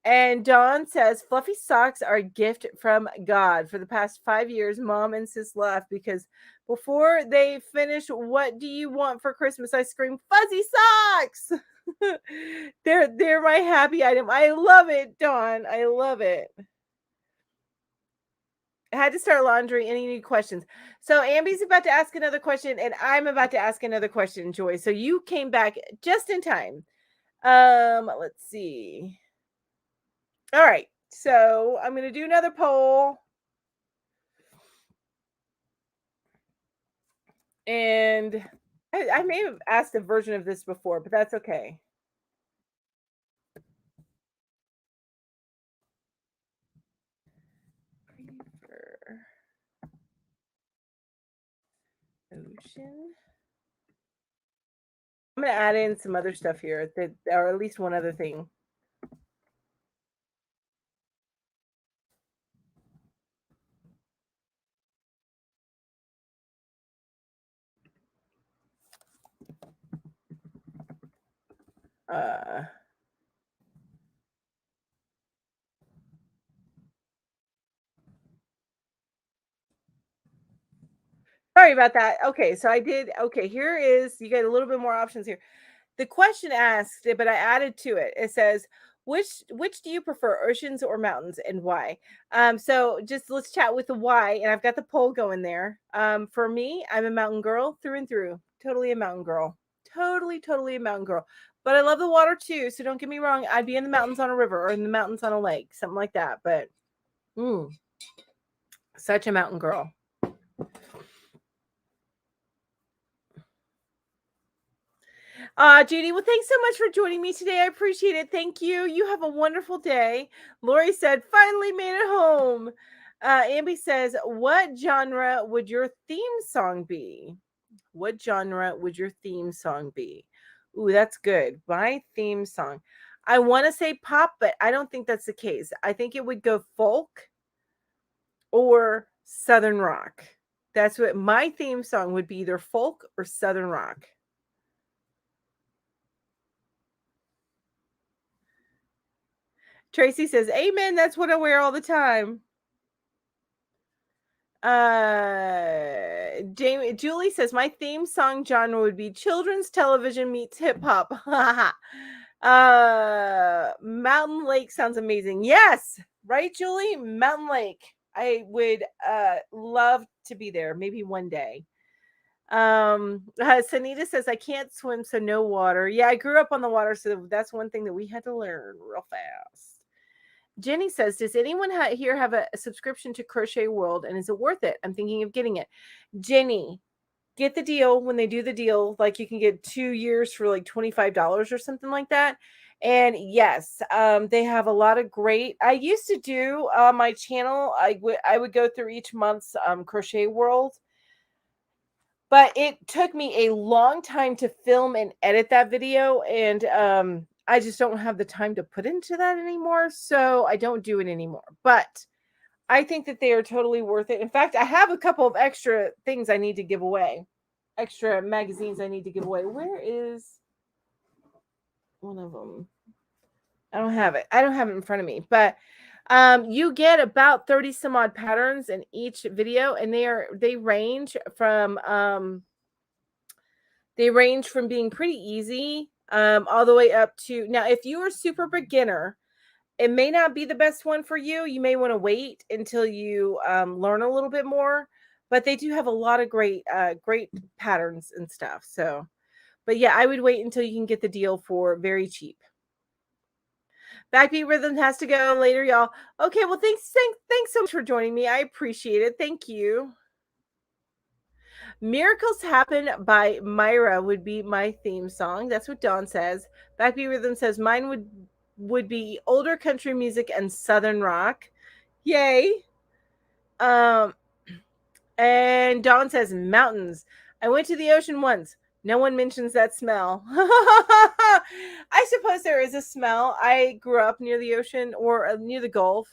And Dawn says, fluffy socks are a gift from God. For the past 5 years, Mom and Sis laugh because before they finish, what do you want for Christmas? I scream, fuzzy socks. they're my happy item. I love it, Dawn. I love it. I had to start laundry. Any new questions? So Ambi's about to ask another question, and I'm about to ask another question, Joy. So you came back just in time. Let's see. All right. So I'm going to do another poll. And I may have asked a version of this before, but that's okay. Ocean. I'm going to add in some other stuff here, that, or at least one other thing. Sorry about that. Okay, so I did. Okay, here is, you get a little bit more options here. The question asked, but I added to it. It says, which do you prefer, oceans or mountains, and why? So just let's chat with the why, and I've got the poll going there. For me, I'm a mountain girl through and through. Totally a mountain girl. Totally a mountain girl. But I love the water too, so don't get me wrong. I'd be in the mountains on a river or in the mountains on a lake, something like that. But such a mountain girl. Judy, well, thanks so much for joining me today. I appreciate it. Thank you. You have a wonderful day. Lori said, finally made it home. Amby says, what genre would your theme song be? What genre would your theme song be? Ooh, that's good. My theme song. I want to say pop, but I don't think that's the case. I think it would go folk or Southern rock. That's what my theme song would be, either folk or Southern rock. Tracy says, amen. That's what I wear all the time. Julie says, my theme song genre would be children's television meets hip hop. Mountain Lake sounds amazing. Yes, right, Julie? Mountain Lake. I would love to be there, maybe one day. Sanita says, I can't swim, so no water. Yeah, I grew up on the water, so that's one thing that we had to learn real fast. Jenny says, does anyone here have a subscription to Crochet World, and is it worth it? I'm thinking of getting it. Jenny, get the deal when they do the deal. Like, you can get 2 years for like $25 or something like that. And yes, they have a lot of great. I used to do my channel. I would go through each month's Crochet World, but it took me a long time to film and edit that video, and I just don't have the time to put into that anymore, so I don't do it anymore. But I think that they are totally worth it. In fact, I have a couple of extra things I need to give away. Extra magazines I need to give away. Where is one of them? I don't have it. I don't have it in front of me. But you get about 30 some odd patterns in each video, and they range from being pretty easy all the way up to, now if you are super beginner, it may not be the best one for you. You may want to wait until you learn a little bit more, but they do have a lot of great patterns and stuff. So, but yeah, I would wait until you can get the deal for very cheap. Backbeat Rhythm has to go later, y'all. Okay, well, thanks so much for joining me. I appreciate it. Thank you. Miracles Happen by Myra would be my theme song. That's what Dawn says. Backbeat Rhythm says mine would be older country music and Southern rock. Yay. And Dawn says mountains. I went to the ocean once. No one mentions that smell. I suppose there is a smell. I grew up near the ocean, or near the Gulf,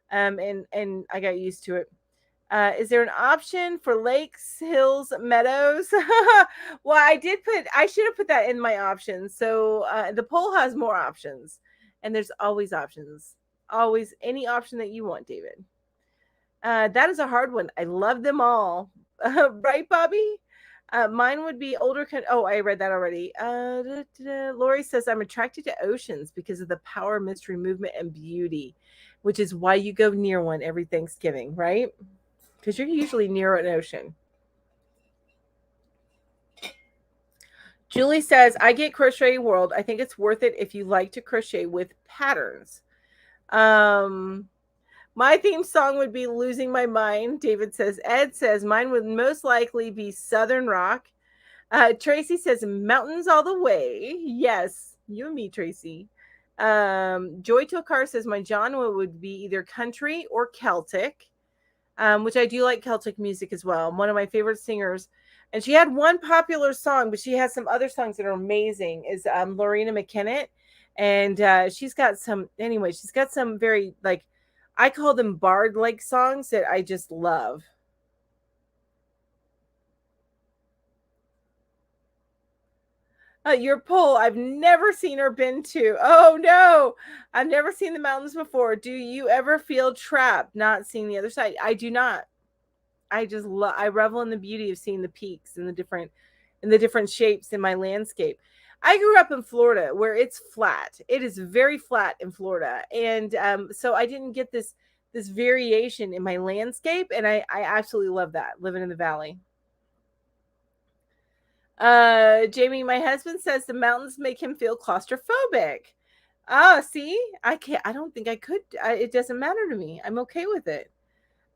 and I got used to it. Is there an option for lakes, hills, meadows? Well, I should have put that in my options. So the poll has more options, and there's always options. Always any option that you want, David. That is a hard one. I love them all. Right, Bobby? Mine would be older. Oh, I read that already. Lori says, I'm attracted to oceans because of the power, mystery, movement, and beauty, which is why you go near one every Thanksgiving, right? Because you're usually near an ocean. Julie says, I get Crochet World. I think it's worth it if you like to crochet with patterns. My theme song would be Losing My Mind. David says, Ed says, mine would most likely be Southern Rock. Tracy says, Mountains All the Way. Yes, you and me, Tracy. Joy Tokar says, my genre would be either country or Celtic, which I do like Celtic music as well. One of my favorite singers, and she had one popular song, but she has some other songs that are amazing, is Lorena McKennitt. And she's got some very, like, I call them bard-like songs that I just love. Your poll, I've never seen or been to. Oh no, I've never seen the mountains before. Do you ever feel trapped not seeing the other side? I do not. I revel in the beauty of seeing the peaks and the different shapes in my landscape. I grew up in Florida where it's flat. It is very flat in Florida. And so I didn't get this variation in my landscape. And I absolutely love that, living in the valley. Jamie, my husband says the mountains make him feel claustrophobic. See, I don't think I could. It doesn't matter to me. I'm okay with it.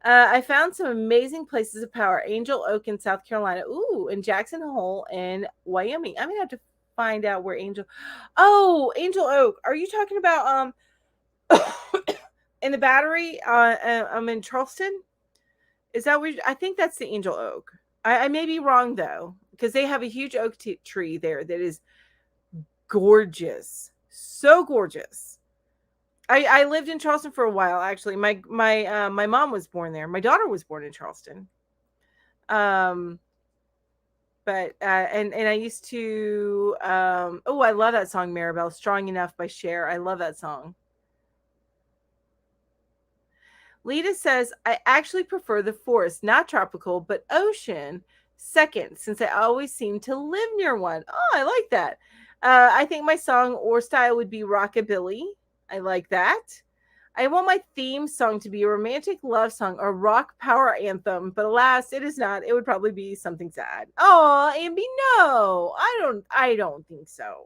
I found some amazing places of power. Angel Oak in South Carolina. Ooh, and Jackson Hole in Wyoming. I'm going to have to find out where Angel Oak. Are you talking about in the Battery? I'm in Charleston. Is that where I think that's the Angel Oak. I may be wrong though, because they have a huge oak tree there that is gorgeous. So gorgeous. I lived in Charleston for a while, actually. My mom was born there. My daughter was born in Charleston. But and I used to I love that song, Maribel, Strong Enough by Cher. I love that song. Lita says, I actually prefer the forest, not tropical, but ocean second, since I always seem to live near one. Oh, I like that. I think my song or style would be rockabilly. I like that. I want my theme song to be a romantic love song or rock power anthem, but alas, it is not. It would probably be something sad. Oh, Ambi, no, I don't think so.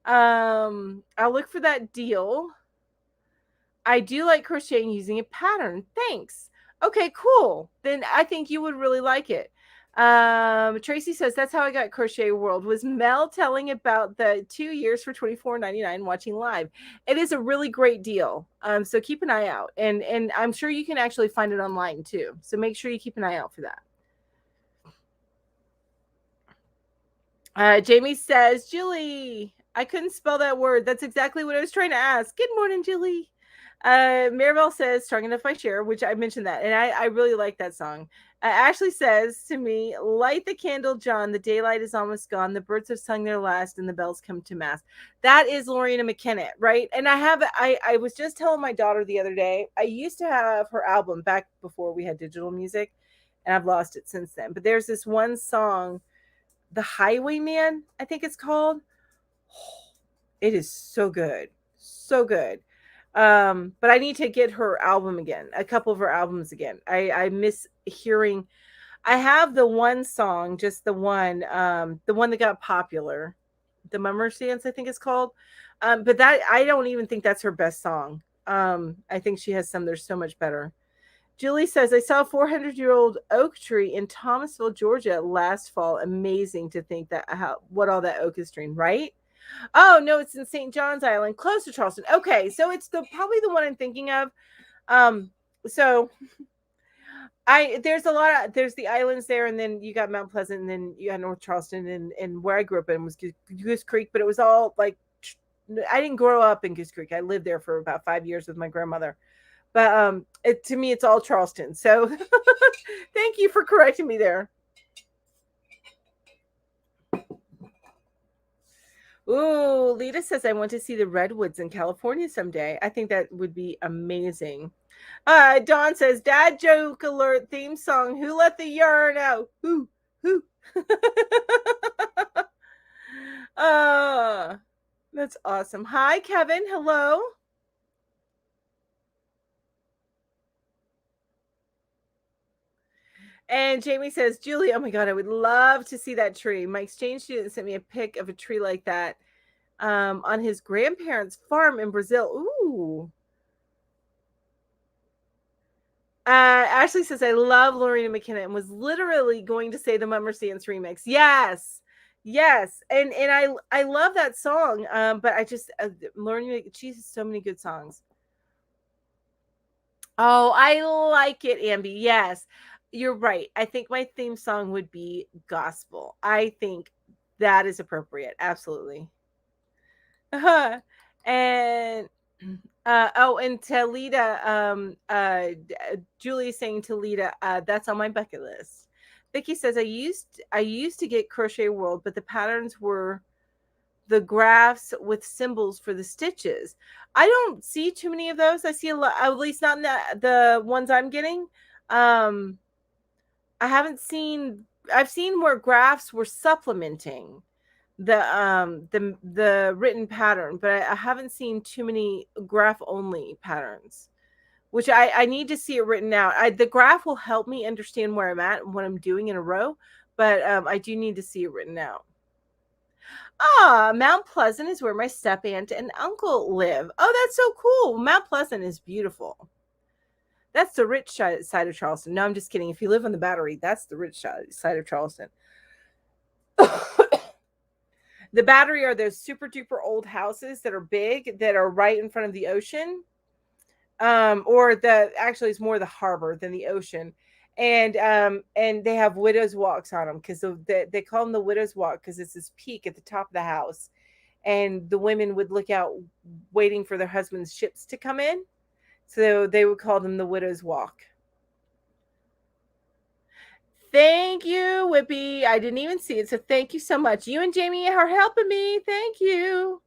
I'll look for that deal. I do like crocheting using a pattern. Thanks. Okay, cool. Then I think you would really like it. Tracy says that's how I got Crochet World, was Mel telling about the 2 years for $24.99 watching live. It is a really great deal. So keep an eye out, and I'm sure you can actually find it online too. So make sure you keep an eye out for that. Jamie says, Julie, I couldn't spell that word. That's exactly what I was trying to ask. Good morning, Julie. Maribel says Strong Enough by Cher, which I mentioned that, and I really like that song. Ashley says to me, light the candle, John, the daylight is almost gone, the birds have sung their last and the bells come to mass. That is Lorena McKennitt, right? And I was just telling my daughter the other day, I used to have her album back before we had digital music, and I've lost it since then, but there's this one song, The Highwayman, I think it's called. It is so good. So good. But I need to get her album again, a couple of her albums again. I miss hearing. I have the one song, just the one that got popular, the Mummers Dance, I think it's called. But that, I don't even think that's her best song. I think she has some that are so much better. Julie says, I saw a 400-year-old oak tree in Thomasville, Georgia last fall. Amazing to think that what all that oak is doing, right? Oh no, it's in St. John's Island, close to Charleston. Okay, so it's probably the one I'm thinking of. So there's the islands there, and then you got Mount Pleasant, and then you got North Charleston, and where I grew up in was Goose Creek, but it was all like, I didn't grow up in Goose Creek. I lived there for about 5 years with my grandmother, But to me, it's all Charleston. So thank you for correcting me there. Ooh, Lita says, I want to see the redwoods in California someday. I think that would be amazing. Dawn says, Dad joke alert theme song. Who let the yarn out? Who? uh, that's awesome. Hi, Kevin. Hello. And Jamie says, Julie, oh my God, I would love to see that tree. My exchange student sent me a pic of a tree like that on his grandparents' farm in Brazil. Ooh. Ashley says, I love Lorena McKenna and was literally going to say the Mummers Dance remix. Yes. And I love that song. But I just Lorena, she has so many good songs. Oh, I like it, Ambi. Yes. You're right. I think my theme song would be gospel. I think that is appropriate. Absolutely. And and Talita, Julie's saying Talita, that's on my bucket list. Vicky says I used to get Crochet World, but the patterns were the graphs with symbols for the stitches. I don't see too many of those. I see a lot, at least not in the ones I'm getting. I haven't seen. I've seen where graphs were supplementing the written pattern, but I haven't seen too many graph only patterns, which I need to see it written out. The graph will help me understand where I'm at and what I'm doing in a row, but I do need to see it written out. Mount Pleasant is where my step aunt and uncle live. Oh, that's so cool. Mount Pleasant is beautiful. That's the rich side of Charleston. No, I'm just kidding. If you live on the Battery, that's the rich side of Charleston. The Battery are those super duper old houses that are big, that are right in front of the ocean. Or actually it's more the harbor than the ocean. And they have widows walks on them because they call them the widows walk because it's this peak at the top of the house, and the women would look out waiting for their husbands' ships to come in, so they would call them the widows walk. Thank you, Whippy. I didn't even see it, so thank you so much. You and Jamie are helping me. Thank you.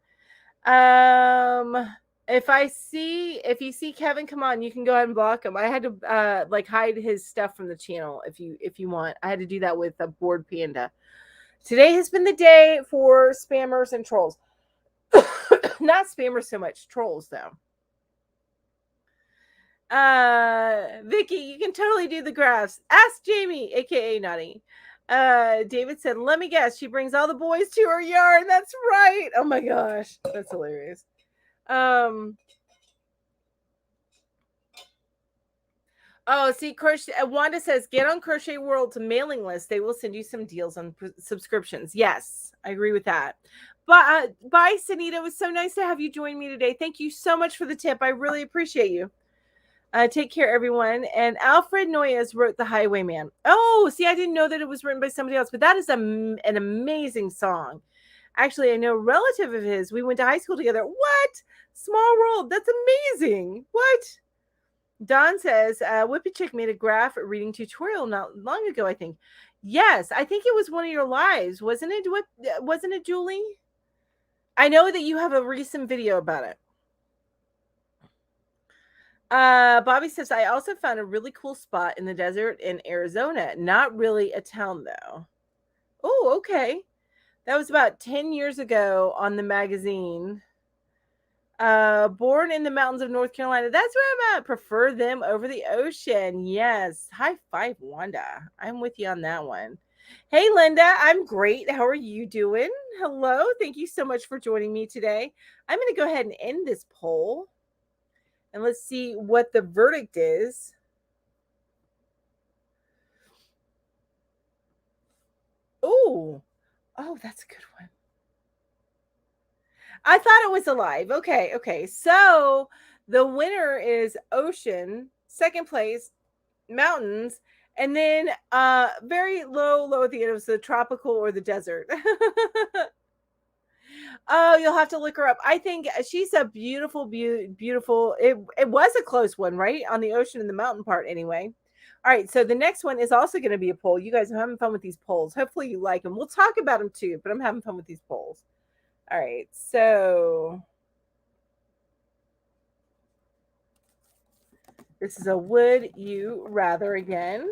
If you see Kevin, come on, you can go ahead and block him. I had to hide his stuff from the channel if you want. I had to do that with a board panda. Today has been the day for spammers and trolls. Not spammers so much, trolls though. Vicky, you can totally do the graphs. Ask Jamie, aka Nutty. David said, let me guess, she brings all the boys to her yard. That's right. Oh my gosh, that's hilarious. See, Crochet. Wanda says, get on Crochet World's mailing list. They will send you some deals on subscriptions. Yes, I agree with that. But bye, Sanita. It was so nice to have you join me today. Thank you so much for the tip. I really appreciate you. Take care, everyone. And Alfred Noyes wrote The Highwayman. Oh, see, I didn't know that it was written by somebody else, but that is an amazing song. Actually, I know a relative of his. We went to high school together. What? Small World. That's amazing. What? Don says, Whippy Chick made a graph reading tutorial not long ago, I think. Yes, I think it was one of your lives, wasn't it? Wasn't it, Julie? I know that you have a recent video about it. Bobby says, I also found a really cool spot in the desert in Arizona. Not really a town, though. Oh, okay. That was about 10 years ago on the magazine. Born in the mountains of North Carolina. That's where I'm at. Prefer them over the ocean. Yes. High five, Wanda. I'm with you on that one. Hey, Linda. I'm great. How are you doing? Hello. Thank you so much for joining me today. I'm going to go ahead and end this poll. And let's see what the verdict is. Oh, that's a good one. I thought it was alive. Okay. So the winner is ocean, second place, mountains, and then very low at the end, it was the tropical or the desert. Oh, you'll have to look her up. I think she's a beautiful, beautiful. It was a close one, right? On the ocean and the mountain part, anyway. All right, so the next one is also going to be a poll. You guys are having fun with these polls. Hopefully, you like them. We'll talk about them too, but I'm having fun with these polls. All right, so this is a would you rather again.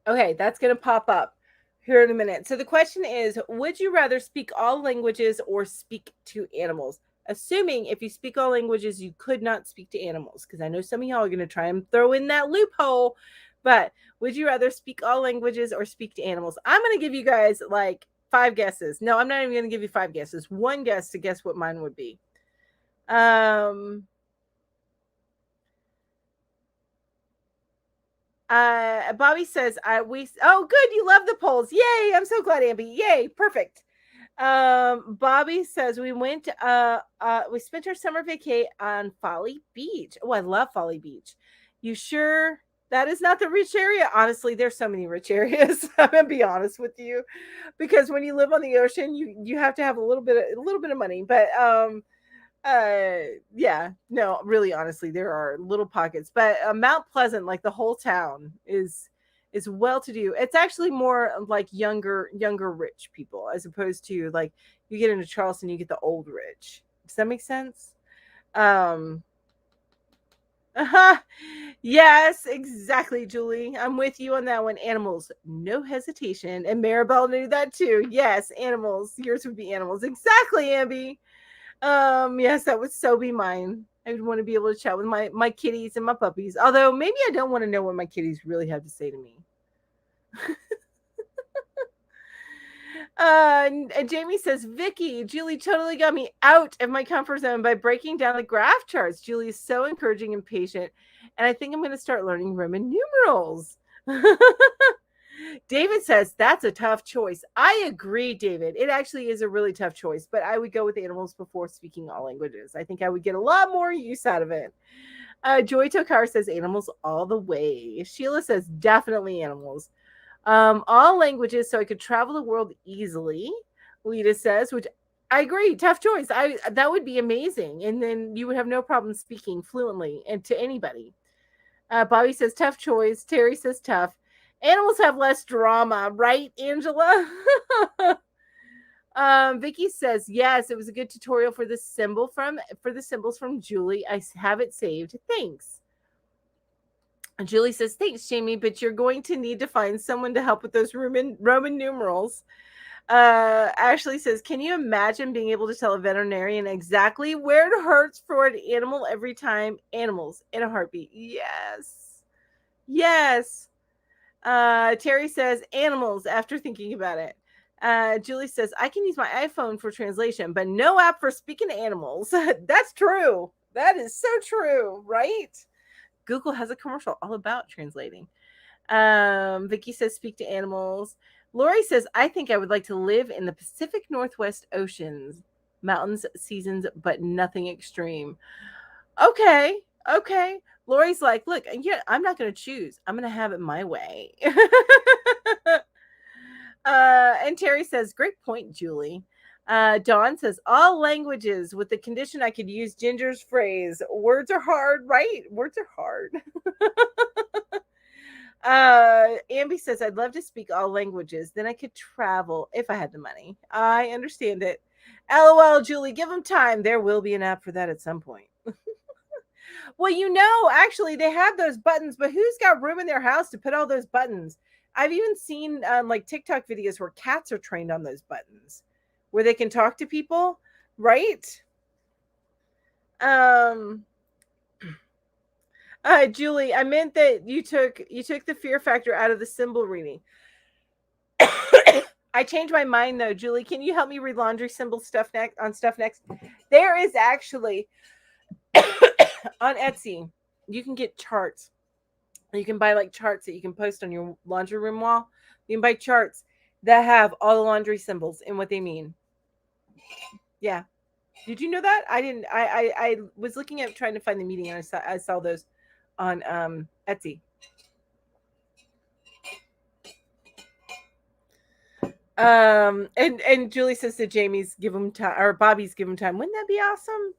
Okay, that's going to pop up here in a minute. So the question is, would you rather speak all languages or speak to animals? Assuming if you speak all languages, you could not speak to animals, because I know some of y'all are going to try and throw in that loophole. But would you rather speak all languages or speak to animals? I'm going to give you guys like 5 guesses. No, I'm not even going to give you 5 guesses. One guess to guess what mine would be. Bobby says, oh, good. You love the polls. Yay. I'm so glad, Amby. Yay. Perfect. Bobby says we spent our summer vacay on Folly Beach. Oh, I love Folly Beach. You sure that is not the rich area? Honestly, there's so many rich areas. I'm gonna be honest with you, because when you live on the ocean, you have to have a little bit of money. But yeah, no, really, honestly, there are little pockets, but Mount Pleasant, like the whole town, is well to do. It's actually more like younger rich people, as opposed to like you get into Charleston, you get the old rich. Does that make sense? Um, yes, exactly, Julie. I'm with you on that one. Animals, no hesitation, and Maribel knew that too. Yes, animals. Yours would be animals. Exactly, Amby. Yes, that would so be mine. I would want to be able to chat with my kitties and my puppies. Although maybe I don't want to know what my kitties really have to say to me. And Jamie says, Vicky, Julie totally got me out of my comfort zone by breaking down the graph charts. Julie is so encouraging and patient, and I think I'm going to start learning Roman numerals. David says that's a tough choice. I agree, David. It actually is a really tough choice, but I would go with animals before speaking all languages. I think I would get a lot more use out of it. Joy Tokar says animals all the way. Sheila says definitely animals. All languages, so I could travel the world easily. Lita says, which I agree, tough choice. That would be amazing, and then you would have no problem speaking fluently and to anybody. Bobby says tough choice. Terry says tough. Animals have less drama, right, Angela? Vicky says yes. It was a good tutorial for the symbols from Julie. I have it saved. Thanks. And Julie says thanks, Jamie, but you're going to need to find someone to help with those Roman numerals. Ashley says, can you imagine being able to tell a veterinarian exactly where it hurts for an animal every time? Animals in a heartbeat. Yes. Terry says animals after thinking about it. Julie says, I can use my iPhone for translation, but no app for speaking to animals. That's true. That is so true, right? Google has a commercial all about translating. Vicky says, speak to animals. Lori says, I think I would like to live in the Pacific Northwest Oceans, mountains, seasons, but nothing extreme. Okay. Lori's like, look, yeah, I'm not going to choose. I'm going to have it my way. And Terry says, great point, Julie. Dawn says, all languages with the condition I could use Ginger's phrase. Words are hard, right? Words are hard. Amby says, I'd love to speak all languages. Then I could travel if I had the money. I understand it. LOL, Julie, give them time. There will be an app for that at some point. Well, actually, they have those buttons, but who's got room in their house to put all those buttons? I've even seen like TikTok videos where cats are trained on those buttons, where they can talk to people, right? Julie, I meant that you took the fear factor out of the symbol reading. I changed my mind though, Julie. Can you help me read laundry symbol stuff next? There is actually on Etsy, you can get charts. You can buy like charts that you can post on your laundry room wall. You can buy charts that have all the laundry symbols and what they mean. Yeah. Did you know that? I didn't. I was looking at trying to find the meeting, and I saw those on Etsy. And Julie says that Jamie's give him time, or Bobby's give him time. Wouldn't that be awesome?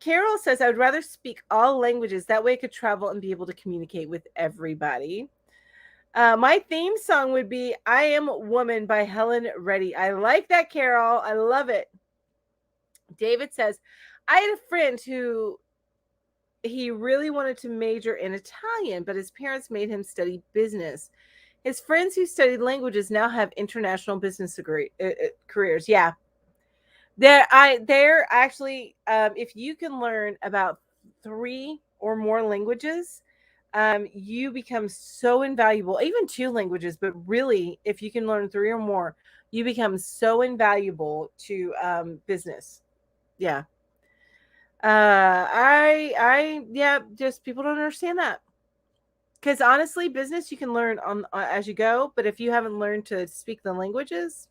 Carol says I would rather speak all languages. That way I could travel and be able to communicate with everybody. My theme song would be I Am Woman by Helen Reddy. I like that, Carol. I love it. David says, I had a friend who he really wanted to major in Italian, but his parents made him study business. His friends who studied languages now have international business careers. Yeah. They're actually, if you can learn about 3 or more languages, you become so invaluable. Even 2 languages, but really, if you can learn 3 or more, you become so invaluable to business. Yeah. Yeah, just people don't understand that. Because honestly, business you can learn on as you go, but if you haven't learned to speak the languages,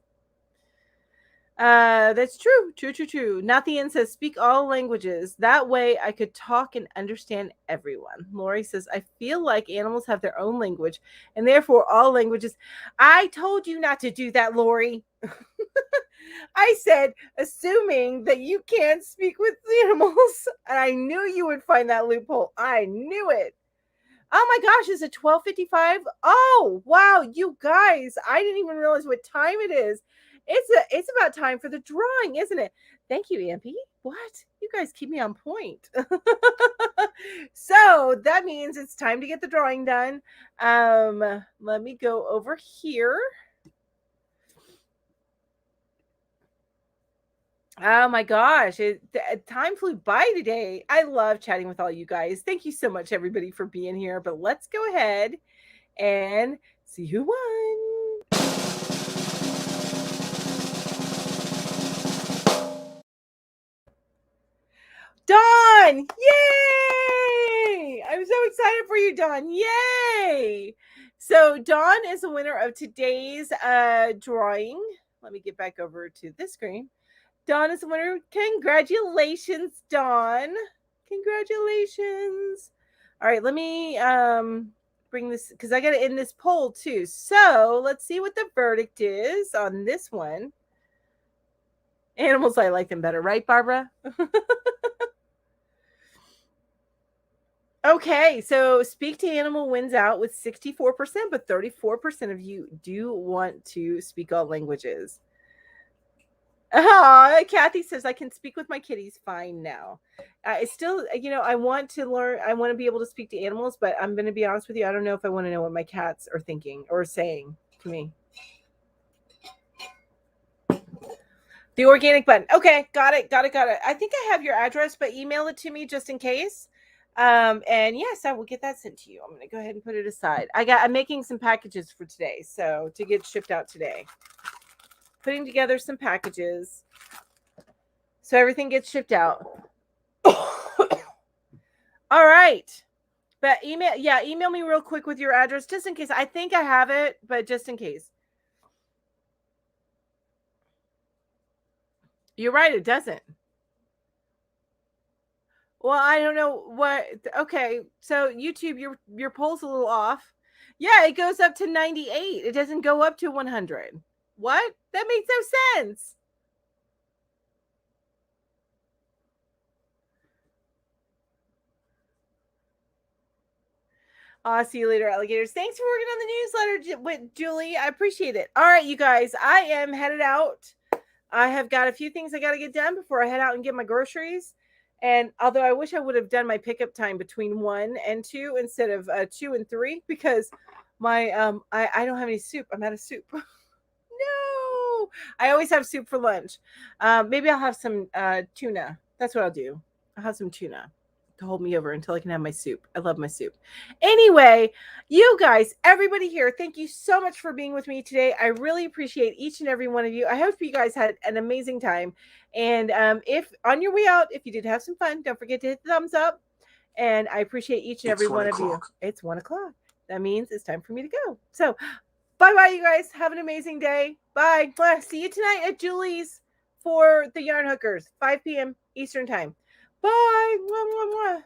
that's true. True. Nathian says, speak all languages. That way I could talk and understand everyone. Lori says, I feel like animals have their own language and therefore all languages. I told you not to do that, Lori. I said, assuming that you can't speak with animals, and I knew you would find that loophole. I knew it. Oh my gosh, is it 12:55? Oh, wow, you guys, I didn't even realize what time it is. It's about time for the drawing, isn't it? Thank you, Ampy. What? You guys keep me on point. So that means it's time to get the drawing done. Let me go over here. Oh my gosh, time flew by today. I love chatting with all you guys. Thank you so much, everybody, for being here. But let's go ahead and see who won. Dawn! Yay! I'm so excited for you, Dawn. Yay! So Dawn is the winner of today's drawing. Let me get back over to this screen. Dawn is the winner. Congratulations, Dawn. Congratulations. All right, let me bring this because I got to end this poll too. So let's see what the verdict is on this one. Animals, I like them better, right, Barbara? Okay, so Speak to Animal wins out with 64%, but 34% of you do want to speak all languages. Kathy says I can speak with my kitties fine now. It's still, I want to learn. I want to be able to speak to animals, but I'm going to be honest with you. I don't know if I want to know what my cats are thinking or saying to me. The organic button. Okay, got it. I think I have your address, but email it to me just in case. And yes, I will get that sent to you. I'm going to go ahead and put it aside. I'm making some packages for today, so to get shipped out today. Putting together some packages so everything gets shipped out. All right. But email me real quick with your address just in case. I think I have it, but just in case. You're right, it doesn't. Well, I don't know what. Okay, so YouTube, your poll's a little off. Yeah, it goes up to 98. It doesn't go up to 100. What? That makes no sense. See you later, alligators. Thanks for working on the newsletter with Julie. I appreciate it. All right, you guys, I am headed out. I have got a few things I got to get done before I head out and get my groceries. And although I wish I would have done my pickup time between 1 and 2 instead of 2 and 3, because my I don't have any soup. I'm out of soup. No, I always have soup for lunch. Maybe I'll have some tuna. That's what I'll do. I'll have some tuna to hold me over until I can have my soup. I love my soup. Anyway, you guys, everybody here, thank you so much for being with me today. I really appreciate each and every one of you. I hope you guys had an amazing time. And if on your way out, if you did have some fun, don't forget to hit the thumbs up. And I appreciate each and every one of you. It's 1 o'clock. That means it's time for me to go. So Bye-bye, you guys. Have an amazing day. Bye. Mwah. See you tonight at Julie's for the Yarn Hookers, 5 p.m. Eastern Time. Bye. Mwah, mwah, mwah.